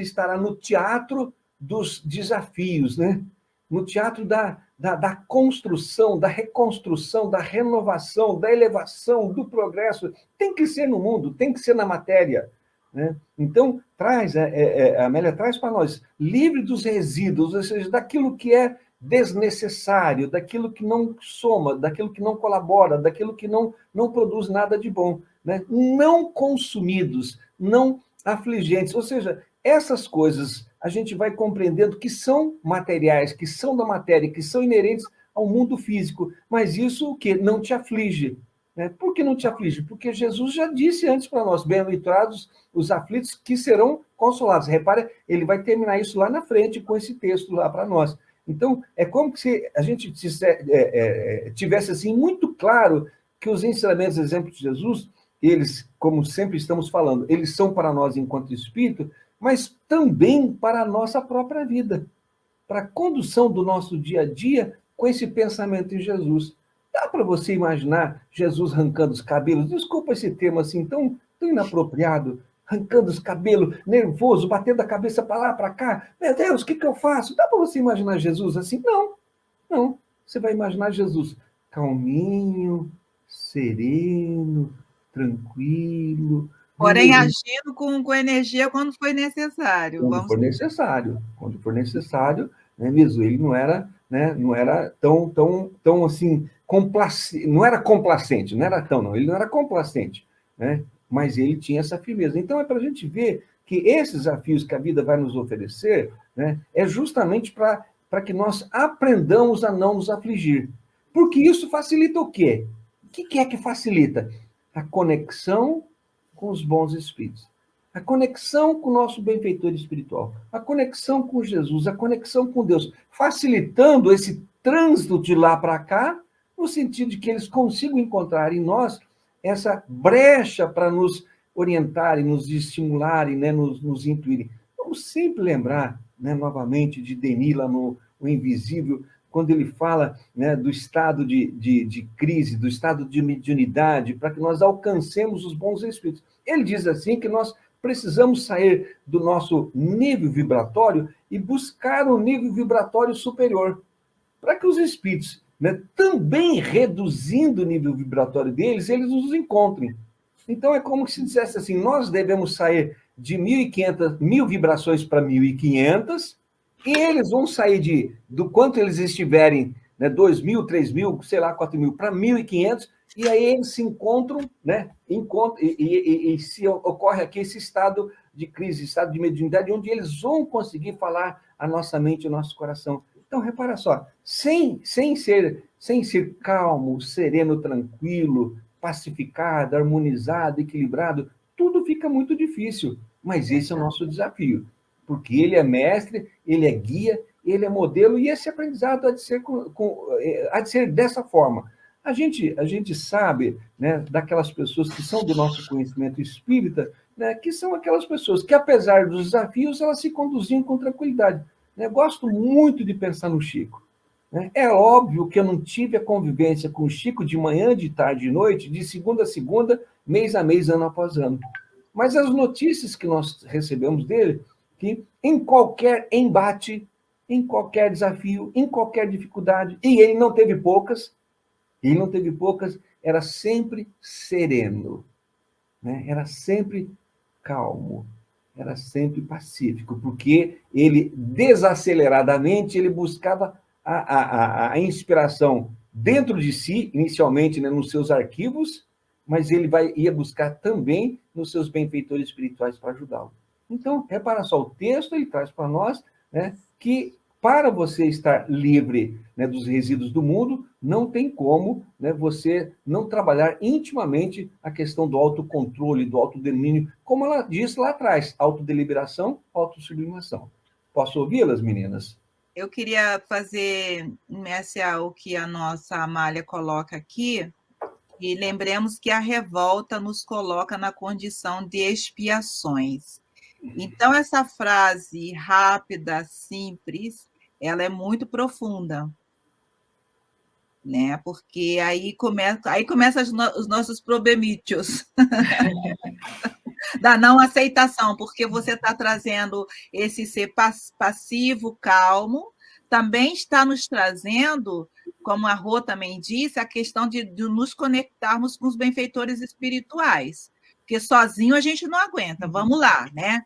estará no teatro dos desafios, né? No teatro da construção, da reconstrução, da renovação, da elevação, do progresso. Tem que ser no mundo, tem que ser na matéria, né? Então, a Amélia traz para nós, livre dos resíduos, ou seja, daquilo que é desnecessário, daquilo que não soma, daquilo que não colabora, daquilo que não produz nada de bom, né? Não consumidos, não afligentes, ou seja, essas coisas a gente vai compreendendo que são materiais, que são da matéria, que são inerentes ao mundo físico, mas isso o quê? Não te aflige. Né? Por que não te aflige? Porque Jesus já disse antes para nós, bem-aventurados os aflitos que serão consolados. Repara, ele vai terminar isso lá na frente com esse texto lá para nós. Então, é como se a gente tivesse assim muito claro que os ensinamentos, exemplos de Jesus, eles, como sempre estamos falando, eles são para nós enquanto espírito, mas também para a nossa própria vida, para a condução do nosso dia a dia com esse pensamento em Jesus. Dá para você imaginar Jesus arrancando os cabelos? Desculpa esse termo assim tão inapropriado, arrancando os cabelos, nervoso, batendo a cabeça para lá, para cá. Meu Deus, o que eu faço? Dá para você imaginar Jesus assim? Não. Você vai imaginar Jesus calminho, sereno, tranquilo. Porém, agindo com energia quando foi necessário. Quando for necessário, né, mesmo? Ele não era, né, tão assim, complacente, não era complacente, ele não era complacente, né? Mas ele tinha essa firmeza. Então, é para a gente ver que esses desafios que a vida vai nos oferecer, né, é justamente para que nós aprendamos a não nos afligir. Porque isso facilita o quê? O que é que facilita? A conexão com os bons espíritos. A conexão com o nosso benfeitor espiritual. A conexão com Jesus, a conexão com Deus. Facilitando esse trânsito de lá para cá, no sentido de que eles consigam encontrar em nós essa brecha para nos orientarem, nos estimularem, né, nos intuírem. Vamos sempre lembrar, né, novamente, de Denis, lá no O Invisível, quando ele fala, né, do estado de crise, do estado de mediunidade, para que nós alcancemos os bons espíritos. Ele diz assim que nós precisamos sair do nosso nível vibratório e buscar um nível vibratório superior, para que os espíritos, né, também reduzindo o nível vibratório deles, eles nos encontrem. Então, é como se dissesse assim, nós devemos sair de 1.500, 1.000 vibrações para 1.500, e eles vão sair do quanto eles estiverem, né, 2.000, 3.000, sei lá, 4.000, para 1.500, e aí eles se encontram, né, e se ocorre aqui esse estado de crise, estado de mediunidade, onde eles vão conseguir falar a nossa mente e o nosso coração. Então, repara só, sem ser calmo, sereno, tranquilo, pacificado, harmonizado, equilibrado, tudo fica muito difícil. Mas esse é o nosso desafio, porque ele é mestre, ele é guia, ele é modelo, e esse aprendizado há de ser dessa forma. A gente sabe, né, daquelas pessoas que são do nosso conhecimento espírita, né, que são aquelas pessoas que, apesar dos desafios, elas se conduziam com tranquilidade. Eu gosto muito de pensar no Chico. É óbvio que eu não tive a convivência com o Chico de manhã, de tarde, de noite, de segunda a segunda, mês a mês, ano após ano. Mas as notícias que nós recebemos dele, que em qualquer embate, em qualquer desafio, em qualquer dificuldade, e ele não teve poucas, era sempre sereno, né? Era sempre calmo, era sempre pacífico, porque ele, desaceleradamente, ele buscava a inspiração dentro de si, inicialmente, né, nos seus arquivos, mas ele ia buscar também nos seus benfeitores espirituais para ajudá-lo. Então, repara só, o texto ele traz para nós, né, que para você estar livre, né, dos resíduos do mundo, não tem como, né, você não trabalhar intimamente a questão do autocontrole, do autodomínio, como ela disse lá atrás, autodeliberação, autossublimação. Posso ouvi-las, meninas? Eu queria fazer, Messia, o que a nossa Amália coloca aqui, e lembremos que a revolta nos coloca na condição de expiações. Então, essa frase rápida, simples, ela é muito profunda, né? Porque aí começa os nossos problemitos da não aceitação, porque você está trazendo esse ser passivo, calmo, também está nos trazendo, como a Rô também disse, a questão de nos conectarmos com os benfeitores espirituais, porque sozinho a gente não aguenta, vamos lá, né?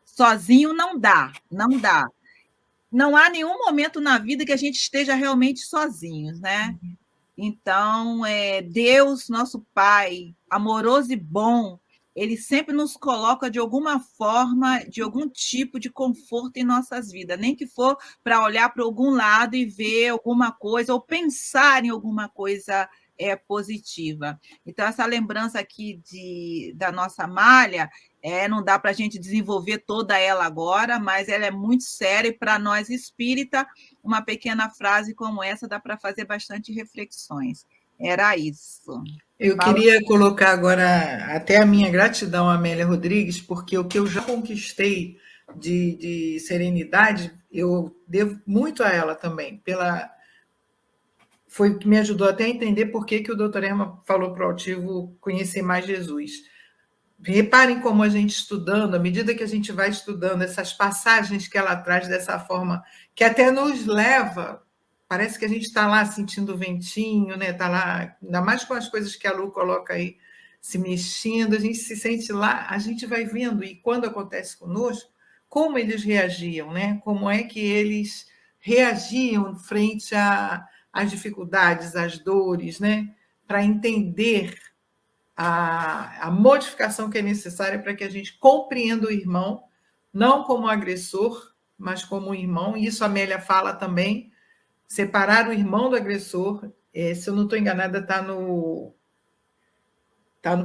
Sozinho não dá, não dá. Não há nenhum momento na vida que a gente esteja realmente sozinhos, né? Então, Deus, nosso Pai, amoroso e bom, ele sempre nos coloca de alguma forma, de algum tipo de conforto em nossas vidas, nem que for para olhar para algum lado e ver alguma coisa, ou pensar em alguma coisa positiva. Então, essa lembrança aqui da nossa malha, não dá para a gente desenvolver toda ela agora, mas ela é muito séria e para nós espírita, uma pequena frase como essa dá para fazer bastante reflexões. Era isso. Eu queria colocar agora até a minha gratidão à Amélia Rodrigues, porque o que eu já conquistei de serenidade, eu devo muito a ela também, foi o que me ajudou até a entender por que o doutor Erma falou para o Altivo conhecer mais Jesus. Reparem como a gente estudando, à medida que a gente vai estudando essas passagens que ela traz dessa forma, que até nos leva, parece que a gente está lá sentindo o ventinho, né? Está lá, ainda mais com as coisas que a Lu coloca aí, se mexendo, a gente se sente lá, a gente vai vendo, e quando acontece conosco, como eles reagiam, né? Como é que eles reagiam frente às dificuldades, às dores, né? Para entender a modificação que é necessária para que a gente compreenda o irmão, não como agressor, mas como um irmão. E isso a Amélia fala também, separar o irmão do agressor. Se eu não estou enganada, está no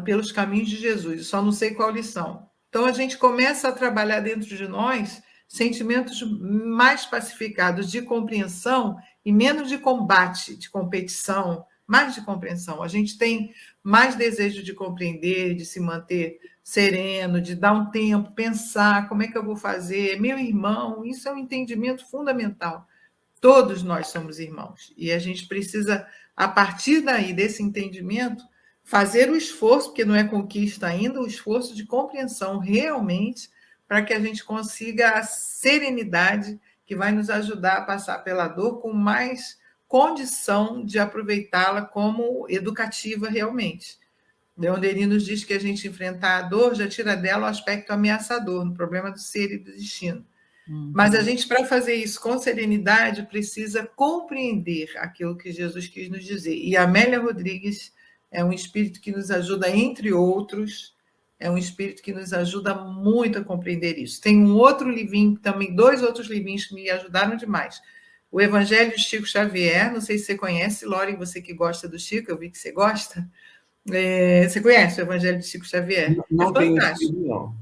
Pelos Caminhos de Jesus, eu só não sei qual lição. Então, a gente começa a trabalhar dentro de nós sentimentos mais pacificados de compreensão e menos de combate, de competição, mais de compreensão. A gente tem mais desejo de compreender, de se manter sereno, de dar um tempo, pensar como é que eu vou fazer. Meu irmão, isso é um entendimento fundamental. Todos nós somos irmãos. E a gente precisa, a partir daí, desse entendimento, fazer o esforço, porque não é conquista ainda, o esforço de compreensão realmente, para que a gente consiga a serenidade que vai nos ajudar a passar pela dor com mais condição de aproveitá-la como educativa realmente. Leondelino nos diz que a gente enfrentar a dor já tira dela o aspecto ameaçador, no problema do ser e do destino. Mas a gente, para fazer isso com serenidade, precisa compreender aquilo que Jesus quis nos dizer. E a Amélia Rodrigues é um espírito que nos ajuda, entre outros, é um espírito que nos ajuda muito a compreender isso. Tem um outro livrinho, também 2 outros livrinhos que me ajudaram demais. O Evangelho de Chico Xavier, não sei se você conhece, Lore, você que gosta do Chico, eu vi que você gosta. Você conhece o Evangelho de Chico Xavier? Não é fantástico. Não.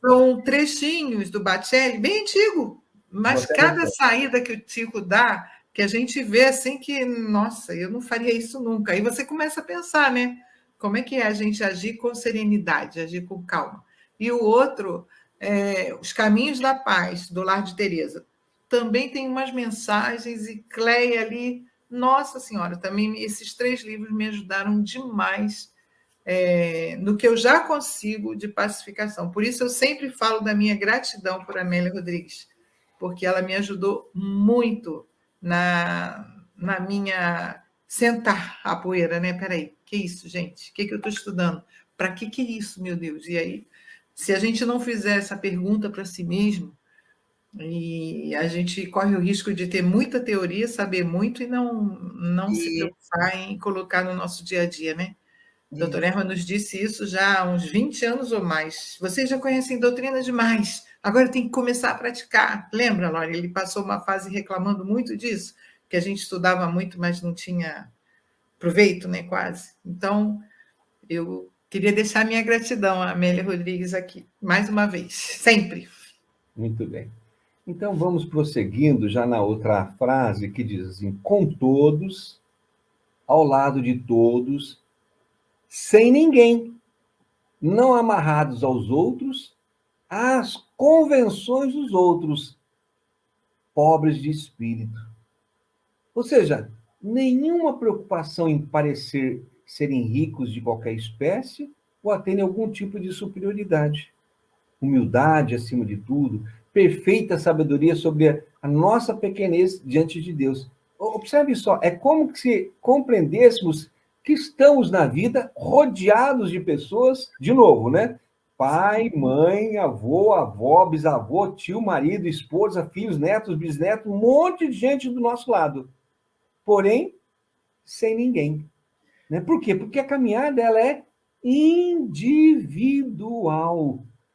São trechinhos do Bacelli, bem antigo, mas cada saída que o Chico dá, que a gente vê assim que, nossa, eu não faria isso nunca. Aí você começa a pensar, né? Como é que é a gente agir com serenidade, agir com calma. E o outro, Os Caminhos da Paz, do Lar de Teresa. Também tem umas mensagens, e Cleia ali, nossa Senhora, também esses 3 livros me ajudaram demais no que eu já consigo de pacificação. Por isso eu sempre falo da minha gratidão por Amélia Rodrigues, porque ela me ajudou muito na minha sentar a poeira, né? Peraí, que isso, gente? O que eu estou estudando? Para que é isso, meu Deus? E aí Se a gente não fizer essa pergunta para si mesmo, e a gente corre o risco de ter muita teoria, saber muito e não se E, preocupar em colocar no nosso dia a dia, né? Doutor isso. Erma nos disse isso já há uns 20 anos ou mais. Vocês já conhecem doutrina demais, agora tem que começar a praticar. Lembra, Laura? Ele passou uma fase reclamando muito disso, que a gente estudava muito, mas não tinha proveito, né? Quase. Então, eu queria deixar minha gratidão a Amélia Rodrigues aqui, mais uma vez, sempre. Muito bem. Então, vamos prosseguindo já na outra frase que diz assim: com todos, ao lado de todos, sem ninguém, não amarrados aos outros, às convenções dos outros, pobres de espírito. Ou seja, nenhuma preocupação em parecer serem ricos de qualquer espécie ou a terem algum tipo de superioridade. Humildade acima de tudo, perfeita sabedoria sobre a nossa pequenez diante de Deus. Observe só, é como se compreendêssemos que estamos na vida rodeados de pessoas, de novo, né? Pai, mãe, avô, avó, bisavô, tio, marido, esposa, filhos, netos, bisnetos, um monte de gente do nosso lado. Porém, sem ninguém. Né? Por quê? Porque a caminhada ela é individual.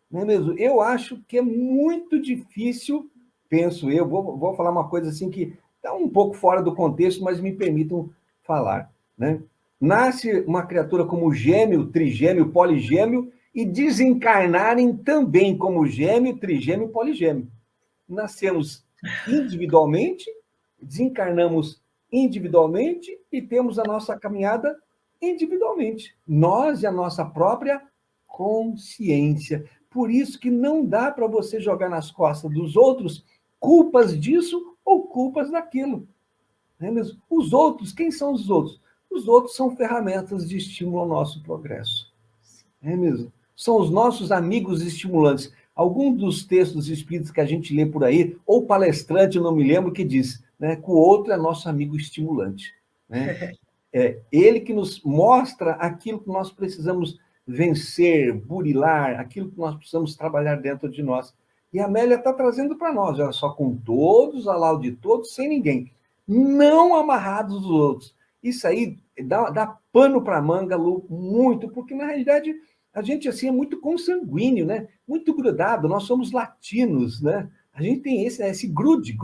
Não é mesmo? Eu acho que é muito difícil, penso eu, vou falar uma coisa assim que está um pouco fora do contexto, mas me permitam falar. Né? Nasce uma criatura como gêmeo, trigêmeo, poligêmeo, e desencarnarem também como gêmeo, trigêmeo, poligêmeo. Nascemos individualmente, desencarnamos individualmente e temos a nossa caminhada individualmente. Nós e a nossa própria consciência. Por isso que não dá para você jogar nas costas dos outros culpas disso ou culpas daquilo. Não é mesmo? Os outros, quem são os outros? Os outros são ferramentas de estímulo ao nosso progresso. Não é mesmo? São os nossos amigos estimulantes. Algum dos textos espíritas que a gente lê por aí, ou palestrante, eu não me lembro, que diz, né, que o outro é nosso amigo estimulante. Né? É ele que nos mostra aquilo que nós precisamos vencer, burilar, aquilo que nós precisamos trabalhar dentro de nós. E a Amélia está trazendo para nós, olha só, com todos, ao lado de todos, sem ninguém. Não amarrados dos outros. Isso aí dá pano para manga, Lu, muito, porque na realidade a gente assim é muito consanguíneo, né? Muito grudado, nós somos latinos, né? A gente tem esse grude,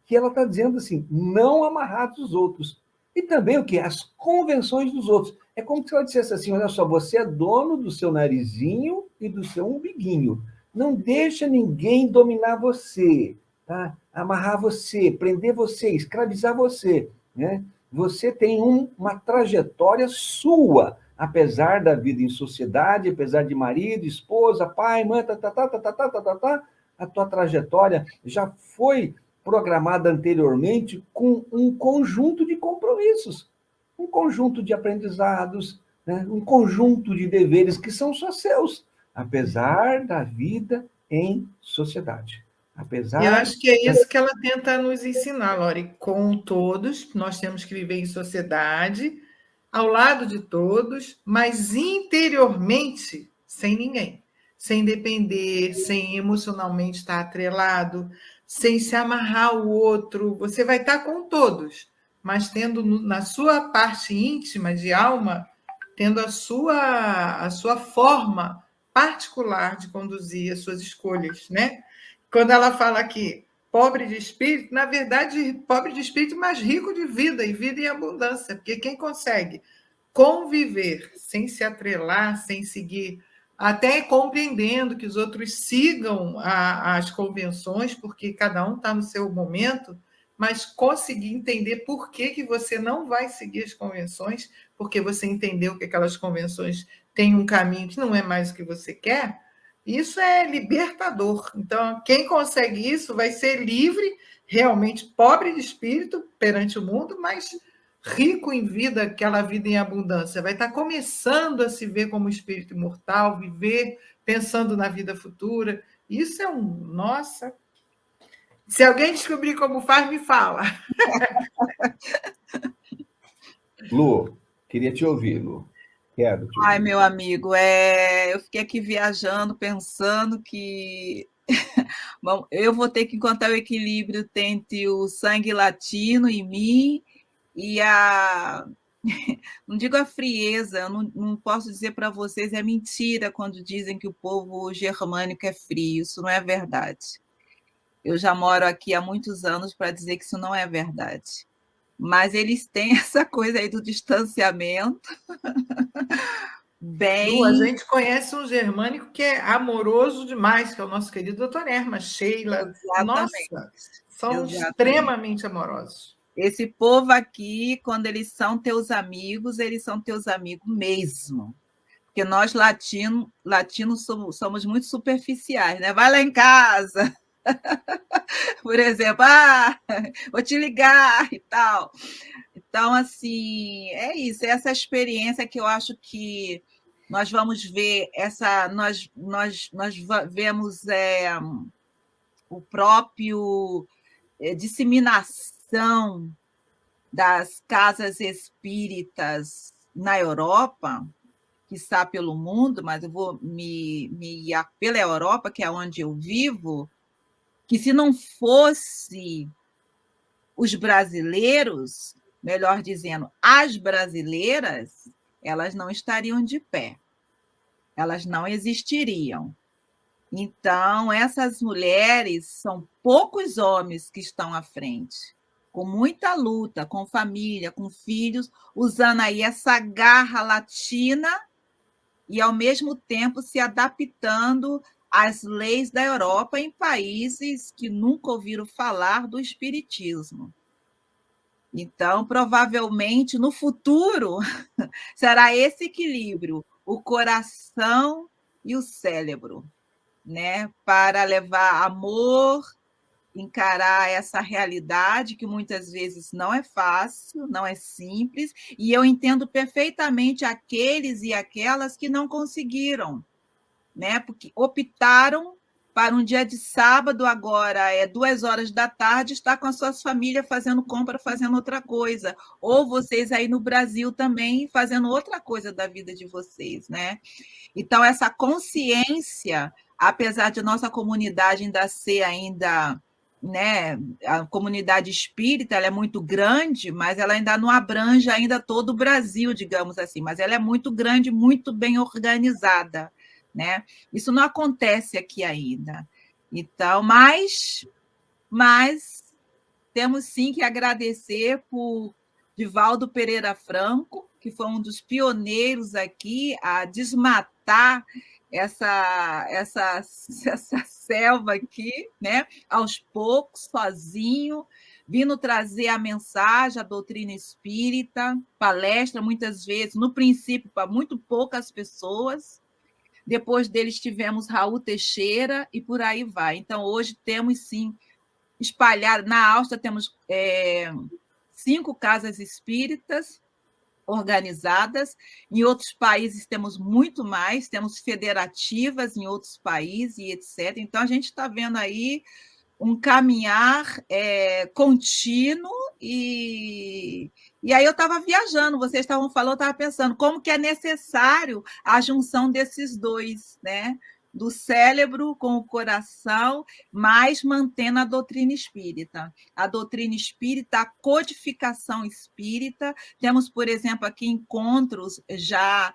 que ela está dizendo assim, não amarrados dos outros. E também o quê? As convenções dos outros. É como se ela dissesse assim, olha só, você é dono do seu narizinho e do seu umbiguinho. Não deixa ninguém dominar você, tá? Amarrar você, prender você, escravizar você, né? Você tem uma trajetória sua, apesar da vida em sociedade, apesar de marido, esposa, pai, mãe, a tua trajetória já foi programada anteriormente com um conjunto de compromissos, um conjunto de aprendizados, né? Um conjunto de deveres que são só seus, apesar da vida em sociedade. E eu acho que é isso que ela tenta nos ensinar, Lori. Com todos, nós temos que viver em sociedade, ao lado de todos, mas interiormente sem ninguém, sem depender, sem emocionalmente estar atrelado, sem se amarrar ao outro. Você vai estar com todos, mas tendo na sua parte íntima de alma, tendo a sua forma particular de conduzir as suas escolhas, né? Quando ela fala aqui, pobre de espírito, na verdade, pobre de espírito, mas rico de vida, e vida em abundância, porque quem consegue conviver sem se atrelar, sem seguir, até compreendendo que os outros sigam as convenções, porque cada um está no seu momento, mas conseguir entender por que você não vai seguir as convenções, porque você entendeu que aquelas convenções têm um caminho que não é mais o que você quer, isso é libertador. Então, quem consegue isso vai ser livre, realmente pobre de espírito perante o mundo, mas rico em vida, aquela vida em abundância. Vai estar começando a se ver como espírito imortal, viver pensando na vida futura. Isso é Nossa! Se alguém descobrir como faz, me fala. Lu, queria te ouvir, Lu. Quero te Ai, ouvir. meu amigo, eu fiquei aqui viajando, pensando que bom, eu vou ter que encontrar o equilíbrio entre o sangue latino em mim e não digo a frieza, eu não posso dizer para vocês, é mentira quando dizem que o povo germânico é frio, isso não é verdade. Eu já moro aqui há muitos anos para dizer que isso não é verdade. Mas eles têm essa coisa aí do distanciamento Lu, a bem. gente conhece um germânico que é amoroso demais, que é o nosso querido doutor Erma, Sheila. Exatamente, Nossa, são exatamente. extremamente amorosos. Esse povo aqui, quando eles são teus amigos, eles são teus amigos mesmo. Porque nós latinos somos muito superficiais, né? Vai lá em casa, por exemplo, vou te ligar e tal. Então, assim, é isso, é essa experiência que eu acho que nós vamos ver, nós vemos o próprio disseminação das casas espíritas na Europa, que está pelo mundo, mas eu vou me guiar pela Europa, que é onde eu vivo, que se não fosse os brasileiros, melhor dizendo, as brasileiras, elas não estariam de pé, elas não existiriam. Então, essas mulheres são poucos homens que estão à frente, com muita luta, com família, com filhos, usando aí essa garra latina e, ao mesmo tempo, se adaptando às leis da Europa em países que nunca ouviram falar do espiritismo. Então, provavelmente, no futuro, será esse equilíbrio, o coração e o cérebro, né? Para levar amor, encarar essa realidade que muitas vezes não é fácil, não é simples, e eu entendo perfeitamente aqueles e aquelas que não conseguiram, né? Porque optaram para um dia de sábado, agora 2 horas da tarde, estar com as suas famílias fazendo compra, fazendo outra coisa. Ou vocês aí no Brasil também fazendo outra coisa da vida de vocês, né? Então, essa consciência, apesar de nossa comunidade ainda ser né, a comunidade espírita, ela é muito grande, mas ela ainda não abrange ainda todo o Brasil, digamos assim, mas ela é muito grande, muito bem organizada, né? Isso não acontece aqui ainda. Então, mas temos sim que agradecer por Divaldo Pereira Franco, que foi um dos pioneiros aqui a desmatar essa selva aqui, né? Aos poucos, sozinho, vindo trazer a mensagem, a doutrina espírita, palestra, muitas vezes, no princípio, para muito poucas pessoas. Depois deles tivemos Raul Teixeira e por aí vai. Então, hoje temos, sim, espalhado. Na Áustria temos 5 casas espíritas organizadas, em outros países temos muito mais, temos federativas em outros países e etc. Então, a gente está vendo aí um caminhar contínuo e aí eu estava viajando, vocês estavam falando, eu estava pensando como que é necessário a junção desses dois, né? Do cérebro com o coração, mas mantendo a doutrina espírita. A doutrina espírita, a codificação espírita. Temos, por exemplo, aqui encontros já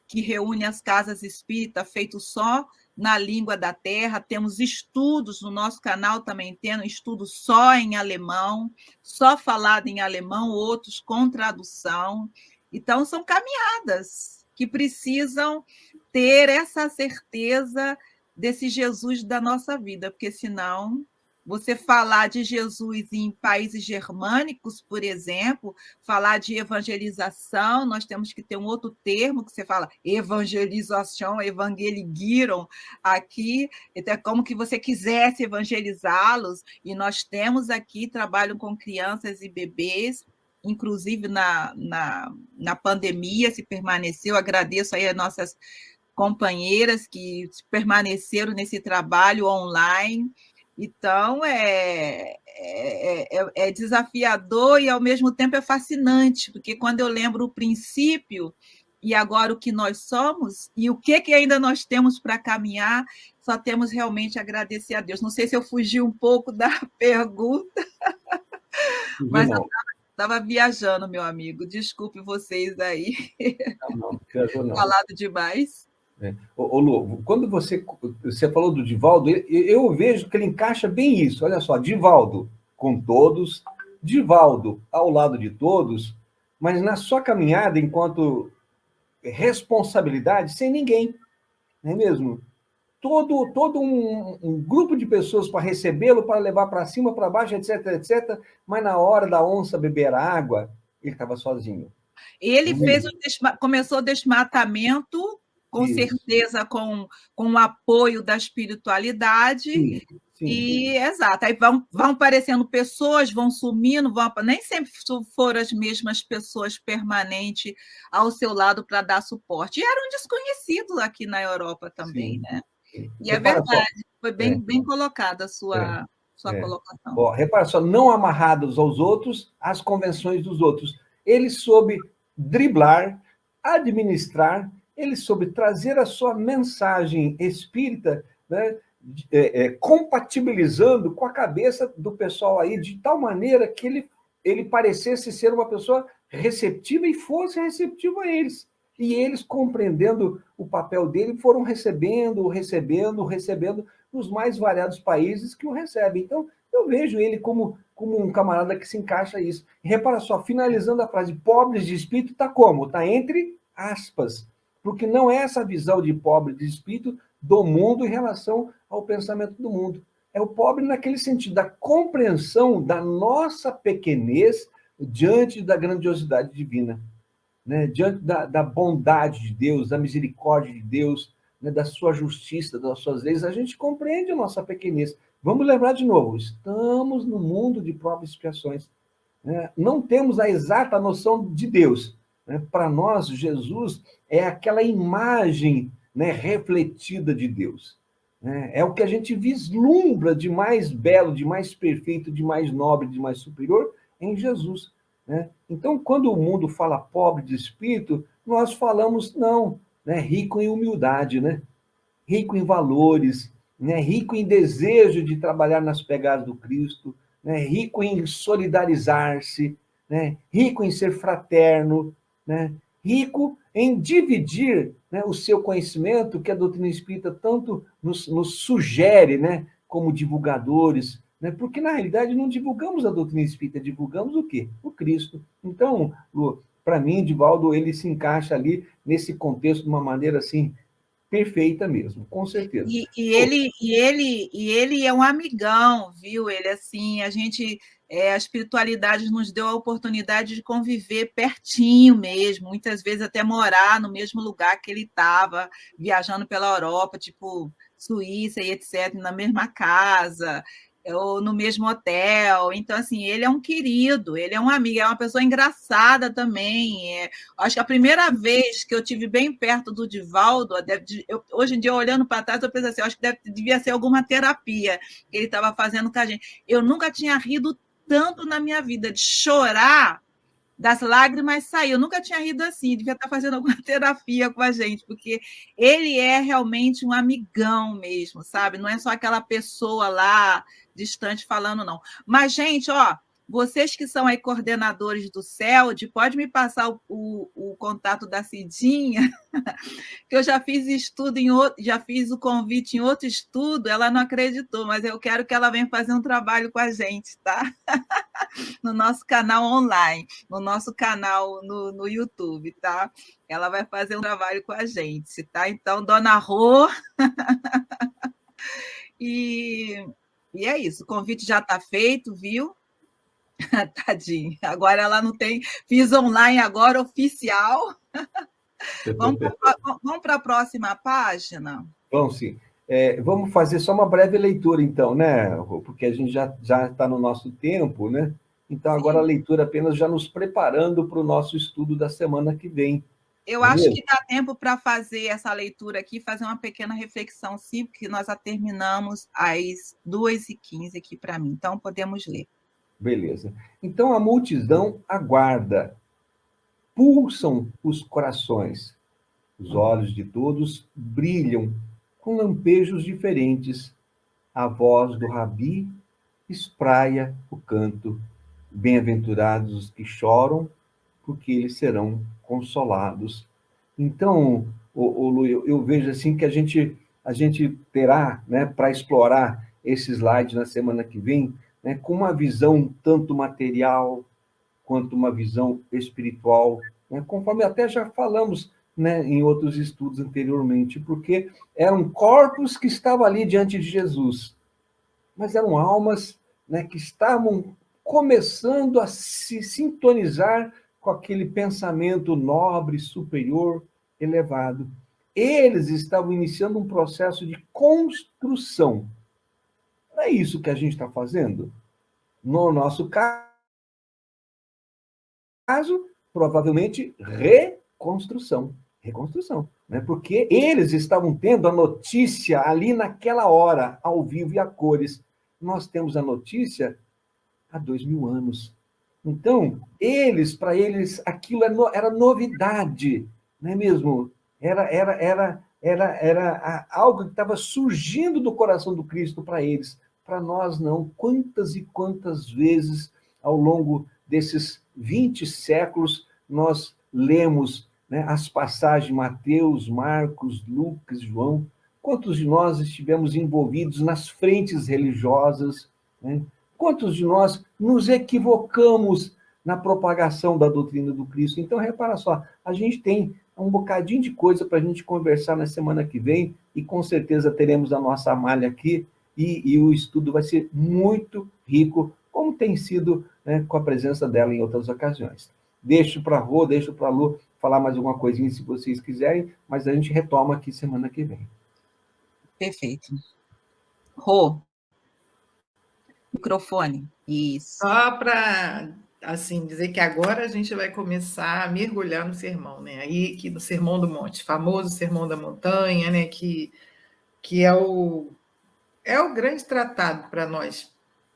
que reúnem as casas espíritas feitos só na língua da terra, temos estudos no nosso canal também, tendo estudos só em alemão, só falado em alemão, outros com tradução. Então, são caminhadas que precisam ter essa certeza desse Jesus da nossa vida, porque senão você falar de Jesus em países germânicos, por exemplo, falar de evangelização, nós temos que ter um outro termo que você fala, evangelização, evangeligiram aqui, então é como que você quisesse evangelizá-los, e nós temos aqui, trabalho com crianças e bebês, inclusive na pandemia, se permaneceu, agradeço aí as nossas companheiras que permaneceram nesse trabalho online. Então, é desafiador e, ao mesmo tempo, é fascinante, porque quando eu lembro o princípio e agora o que nós somos, e o que ainda nós temos para caminhar, só temos realmente a agradecer a Deus. Não sei se eu fugi um pouco da pergunta, mas eu Não, estava viajando, meu amigo. Desculpe vocês aí, não, viajou não. falado demais. Ô, Lu, quando você falou do Divaldo, eu vejo que ele encaixa bem isso. Olha só, Divaldo com todos, Divaldo ao lado de todos, mas na sua caminhada enquanto responsabilidade sem ninguém, não é mesmo? Todo um grupo de pessoas para recebê-lo, para levar para cima, para baixo, etc, etc. Mas na hora da onça beber água, ele estava sozinho. Ele começou o desmatamento, com Isso. certeza com o apoio da espiritualidade. Sim, sim. E exato, aí vão aparecendo pessoas, vão sumindo, nem sempre foram as mesmas pessoas permanentes ao seu lado para dar suporte. E eram desconhecidos aqui na Europa também, Sim. né? E Repara é verdade, só. foi bem colocada a sua colocação. Ó, repara só, não amarrados aos outros, às convenções dos outros. Ele soube driblar, administrar, ele soube trazer a sua mensagem espírita, né, compatibilizando com a cabeça do pessoal aí, de tal maneira que ele parecesse ser uma pessoa receptiva e fosse receptivo a eles. E eles, compreendendo o papel dele, foram recebendo nos mais variados países que o recebem. Então, eu vejo ele como um camarada que se encaixa a isso. E repara só, finalizando a frase, pobres de espírito, está como? Está entre aspas, porque não é essa visão de pobre de espírito do mundo em relação ao pensamento do mundo. É o pobre naquele sentido, da compreensão da nossa pequenez diante da grandiosidade divina, né? Diante da bondade de Deus, da misericórdia de Deus, né? Da sua justiça, das suas leis, a gente compreende a nossa pequenez. Vamos lembrar de novo, estamos no mundo de provas e expiações, né? Não temos a exata noção de Deus, né? Para nós, Jesus é aquela imagem, né, refletida de Deus, né? É o que a gente vislumbra de mais belo, de mais perfeito, de mais nobre, de mais superior em Jesus, né? Então, quando o mundo fala pobre de espírito, nós falamos, não, né, rico em humildade, né? Rico em valores, né? Rico em desejo de trabalhar nas pegadas do Cristo, né? Rico em solidarizar-se, né? Rico em ser fraterno, né? Rico em dividir, né, o seu conhecimento, que a doutrina espírita tanto nos sugere, né, como divulgadores, né? Porque, na realidade, não divulgamos a doutrina espírita, divulgamos o quê? O Cristo. Então, para mim, Divaldo, ele se encaixa ali nesse contexto de uma maneira, assim, perfeita mesmo, com certeza. E ele é um amigão, viu? Ele, assim, a espiritualidade nos deu a oportunidade de conviver pertinho mesmo, muitas vezes até morar no mesmo lugar que ele estava, viajando pela Europa, tipo Suíça e etc., na mesma casa, ou no mesmo hotel. Então, assim, ele é um querido, ele é um amigo, é uma pessoa engraçada também. Acho que a primeira vez que eu tive bem perto do Divaldo, hoje em dia, olhando para trás, eu pensei assim, acho que devia ser alguma terapia que ele estava fazendo com a gente. Eu nunca tinha rido tanto na minha vida, de chorar, das lágrimas sair. Eu nunca tinha rido assim, devia estar fazendo alguma terapia com a gente, porque ele é realmente um amigão mesmo, sabe? Não é só aquela pessoa lá distante falando, não. Mas, gente, ó, vocês que são aí coordenadores do CELD, pode me passar o contato da Cidinha, que eu já fiz estudo já fiz o convite em outro estudo, ela não acreditou, mas eu quero que ela venha fazer um trabalho com a gente, tá? No nosso canal online, no nosso canal no YouTube, tá? Ela vai fazer um trabalho com a gente, tá? Então, Dona Rô, e é isso, o convite já está feito, viu? Tadinha, agora ela não tem, fiz online agora, oficial. Vamos para a próxima página? Vamos sim. Vamos fazer só uma breve leitura, então, né, Rô? Porque a gente já está no nosso tempo, né? Então, agora a leitura apenas já nos preparando para o nosso estudo da semana que vem. Eu acho que dá tempo para fazer essa leitura aqui, fazer uma pequena reflexão, sim, porque nós já terminamos às 2h15 aqui para mim. Então, podemos ler. Beleza. Então, a multidão aguarda, pulsam os corações, Os olhos de todos brilham com lampejos diferentes. A voz do Rabi espraia o canto. Bem-aventurados os que choram, porque eles serão consolados. Então, Lu, eu vejo assim que a gente terá, né, para explorar esse slide na semana que vem, né, com uma visão tanto material quanto uma visão espiritual, né, conforme até já falamos, né, em outros estudos anteriormente, porque eram corpos que estavam ali diante de Jesus, mas eram almas, né, que estavam começando a se sintonizar com aquele pensamento nobre, superior, elevado. Eles estavam iniciando um processo de construção. Não é isso que a gente está fazendo? No nosso caso, provavelmente reconstrução. Reconstrução, né? Porque eles estavam tendo a notícia ali naquela hora, ao vivo e a cores. Nós temos a notícia há 2000 anos. Então, para eles, aquilo era novidade, não é mesmo? Era algo que estava surgindo do coração do Cristo para eles. Para nós, não. Quantas e quantas vezes, ao longo desses 20 séculos, nós lemos, né, as passagens de Mateus, Marcos, Lucas, João. Quantos de nós estivemos envolvidos nas frentes religiosas, né? Quantos de nós nos equivocamos na propagação da doutrina do Cristo? Então, repara só, a gente tem um bocadinho de coisa para a gente conversar na semana que vem, e com certeza teremos a nossa malha aqui, e o estudo vai ser muito rico, como tem sido, né, com a presença dela em outras ocasiões. Deixo para a Rô, deixo para a Lu falar mais alguma coisinha, se vocês quiserem, mas a gente retoma aqui semana que vem. Perfeito. Rô, microfone. Isso. Só para assim dizer que agora a gente vai começar a mergulhar no sermão, né? Aí que no Sermão do Monte, famoso Sermão da Montanha, né? Que é o grande tratado para nós,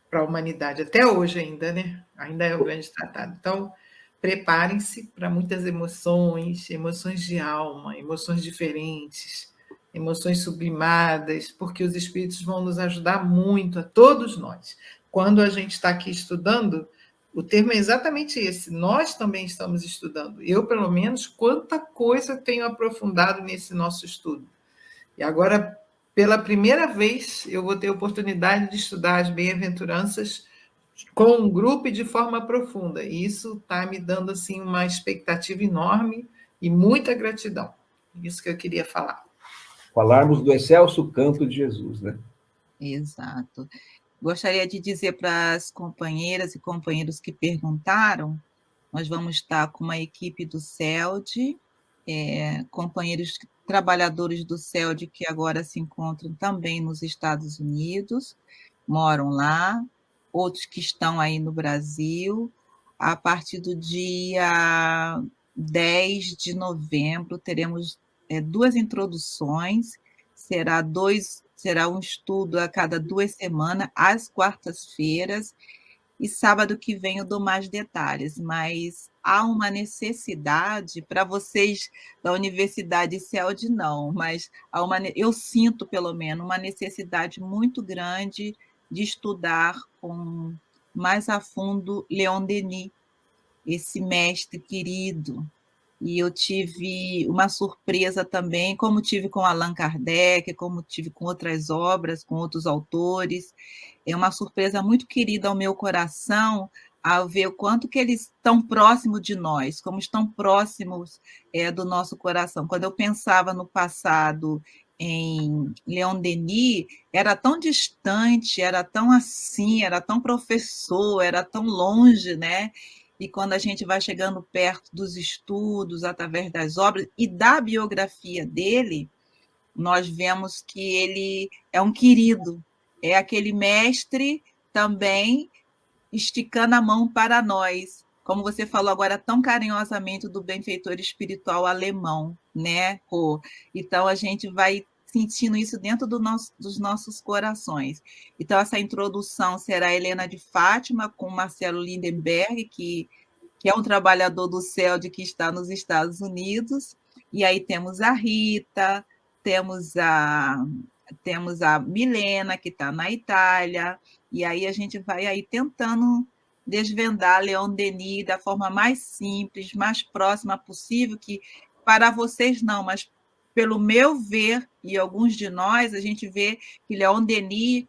para a humanidade, até hoje ainda, né? Ainda é o grande tratado. Então, preparem-se para muitas emoções, emoções de alma, emoções diferentes, emoções sublimadas, porque os espíritos vão nos ajudar muito, a todos nós. Quando a gente está aqui estudando, o termo é exatamente esse, nós também estamos estudando. Eu, pelo menos, quanta coisa tenho aprofundado nesse nosso estudo. E agora, pela primeira vez, eu vou ter a oportunidade de estudar as bem-aventuranças com um grupo e de forma profunda. E isso está me dando assim, uma expectativa enorme e muita gratidão. Isso que eu queria falar. Falarmos do excelso canto de Jesus, né? Exato. Gostaria de dizer para as companheiras e companheiros que perguntaram, nós vamos estar com uma equipe do CELD, companheiros trabalhadores do CELD que agora se encontram também nos Estados Unidos, moram lá, outros que estão aí no Brasil. A partir do dia 10 de novembro, teremos 2 introduções, será um estudo a cada 2 semanas, às quartas-feiras, e sábado que vem eu dou mais detalhes, mas há uma necessidade, para vocês da Universidade CELD não, mas eu sinto, pelo menos, uma necessidade muito grande de estudar mais a fundo Leon Denis, esse mestre querido. E eu tive uma surpresa também, como tive com Allan Kardec, como tive com outras obras, com outros autores. É uma surpresa muito querida ao meu coração, ao ver o quanto que eles estão próximos de nós, como estão próximos do nosso coração. Quando eu pensava no passado em Leon Denis, era tão distante, era tão assim, era tão professor, era tão longe, né? E quando a gente vai chegando perto dos estudos, através das obras e da biografia dele, nós vemos que ele é um querido, é aquele mestre também esticando a mão para nós, como você falou agora tão carinhosamente do benfeitor espiritual alemão, né, Rô? Então a gente vai sentindo isso dentro dos nossos corações. Então, essa introdução será a Helena de Fátima, com Marcelo Lindenberg, que é um trabalhador do CELD que está nos Estados Unidos, E aí temos a Rita, temos a Milena, que está na Itália, e aí a gente vai aí tentando desvendar Leon Denis da forma mais simples, mais próxima possível, que para vocês não, mas pelo meu ver, e alguns de nós, a gente vê que Leon Denis,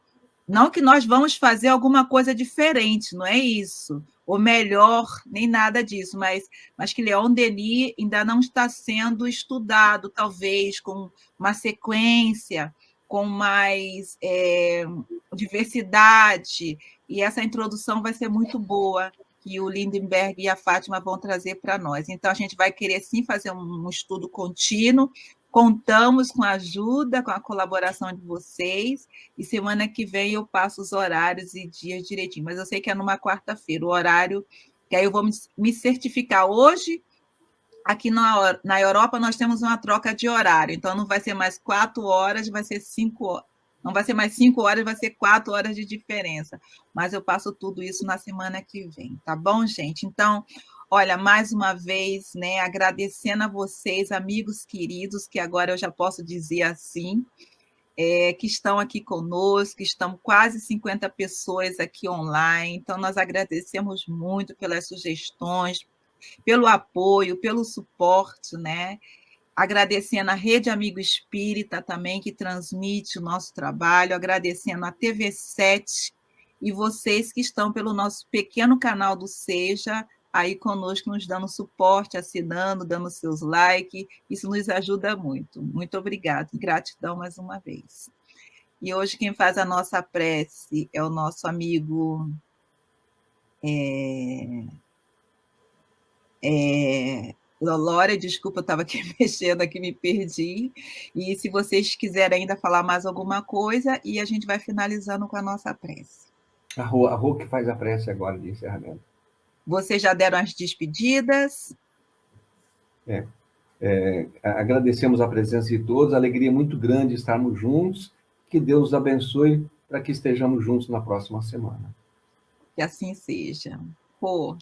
não que nós vamos fazer alguma coisa diferente, não é isso, ou melhor, nem nada disso, mas que Leon Denis ainda não está sendo estudado, talvez, com uma sequência, com mais diversidade, e essa introdução vai ser muito boa, que o Lindenberg e a Fátima vão trazer para nós. Então, a gente vai querer, sim, fazer um estudo contínuo, contamos com a ajuda, com a colaboração de vocês, e semana que vem eu passo os horários e dias direitinho, mas eu sei que é numa quarta-feira, o horário, que aí eu vou me certificar hoje. Aqui na Europa nós temos uma troca de horário, então não vai ser mais 4 horas, vai ser 5 horas. Não vai ser mais 5 horas, vai ser 4 horas de diferença. Mas eu passo tudo isso na semana que vem, tá bom, gente? Então, olha, mais uma vez, né, agradecendo a vocês, amigos queridos, que agora eu já posso dizer assim, que estão aqui conosco, estão quase 50 pessoas aqui online. Então, nós agradecemos muito pelas sugestões, pelo apoio, pelo suporte, né? Agradecendo a Rede Amigo Espírita também, que transmite o nosso trabalho, agradecendo a TV7 e vocês que estão pelo nosso pequeno canal do Seja, aí conosco, nos dando suporte, assinando, dando seus likes, isso nos ajuda muito. Muito obrigada, gratidão mais uma vez. E hoje quem faz a nossa prece é o nosso amigo... Lolória, desculpa, eu estava aqui mexendo, aqui me perdi. E se vocês quiserem ainda falar mais alguma coisa, e a gente vai finalizando com a nossa prece. A Rô que faz a prece agora de encerramento. Vocês já deram as despedidas? Agradecemos a presença de todos, alegria muito grande estarmos juntos, que Deus os abençoe para que estejamos juntos na próxima semana. Que assim seja. Pô.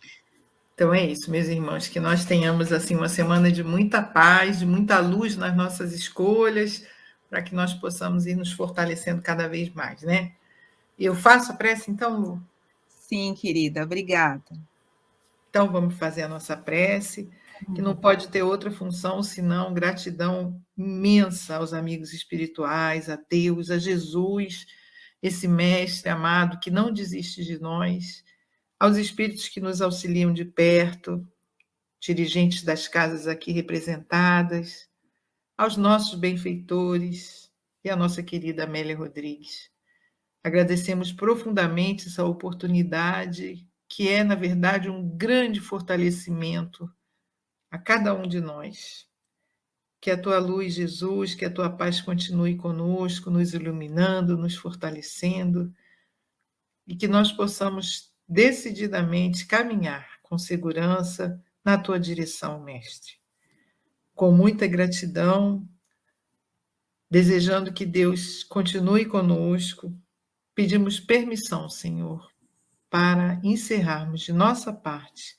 Então é isso, meus irmãos, que nós tenhamos assim uma semana de muita paz, de muita luz nas nossas escolhas, para que nós possamos ir nos fortalecendo cada vez mais, né? Eu faço a prece, então, Lu? Sim, querida, obrigada. Então vamos fazer a nossa prece, que não pode ter outra função senão gratidão imensa aos amigos espirituais, a Deus, a Jesus, esse mestre amado que não desiste de nós, aos espíritos que nos auxiliam de perto, dirigentes das casas aqui representadas, aos nossos benfeitores e à nossa querida Amélia Rodrigues. Agradecemos profundamente essa oportunidade, que é, na verdade, um grande fortalecimento a cada um de nós. Que a tua luz, Jesus, que a tua paz continue conosco, nos iluminando, nos fortalecendo, e que nós possamos decididamente caminhar com segurança na tua direção, Mestre. Com muita gratidão, desejando que Deus continue conosco, pedimos permissão, Senhor, para encerrarmos de nossa parte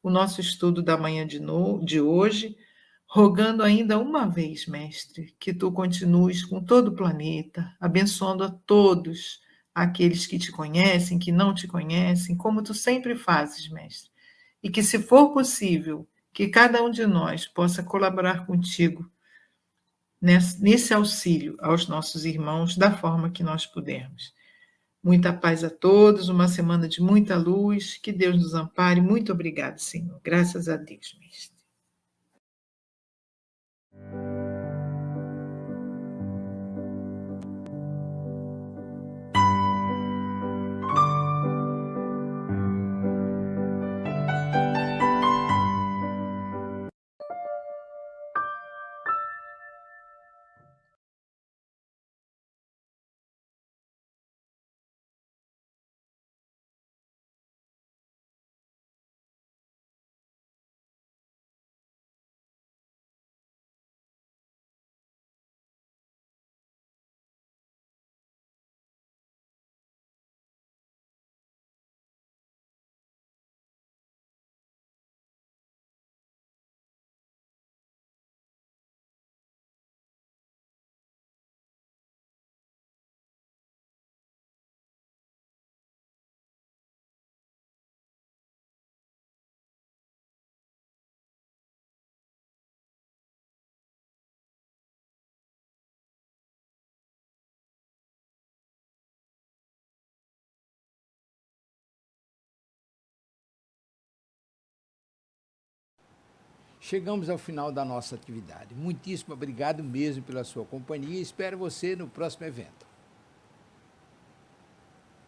o nosso estudo da manhã de hoje, rogando ainda uma vez, Mestre, que Tu continues com todo o planeta, abençoando a todos aqueles que te conhecem, que não te conhecem, como Tu sempre fazes, Mestre. E que, se for possível, que cada um de nós possa colaborar contigo nesse auxílio aos nossos irmãos da forma que nós pudermos. Muita paz a todos, uma semana de muita luz, que Deus nos ampare. Muito obrigado, Senhor. Graças a Deus, mestre. chegamos ao final da nossa atividade. Muitíssimo obrigado mesmo pela sua companhia e espero você no próximo evento.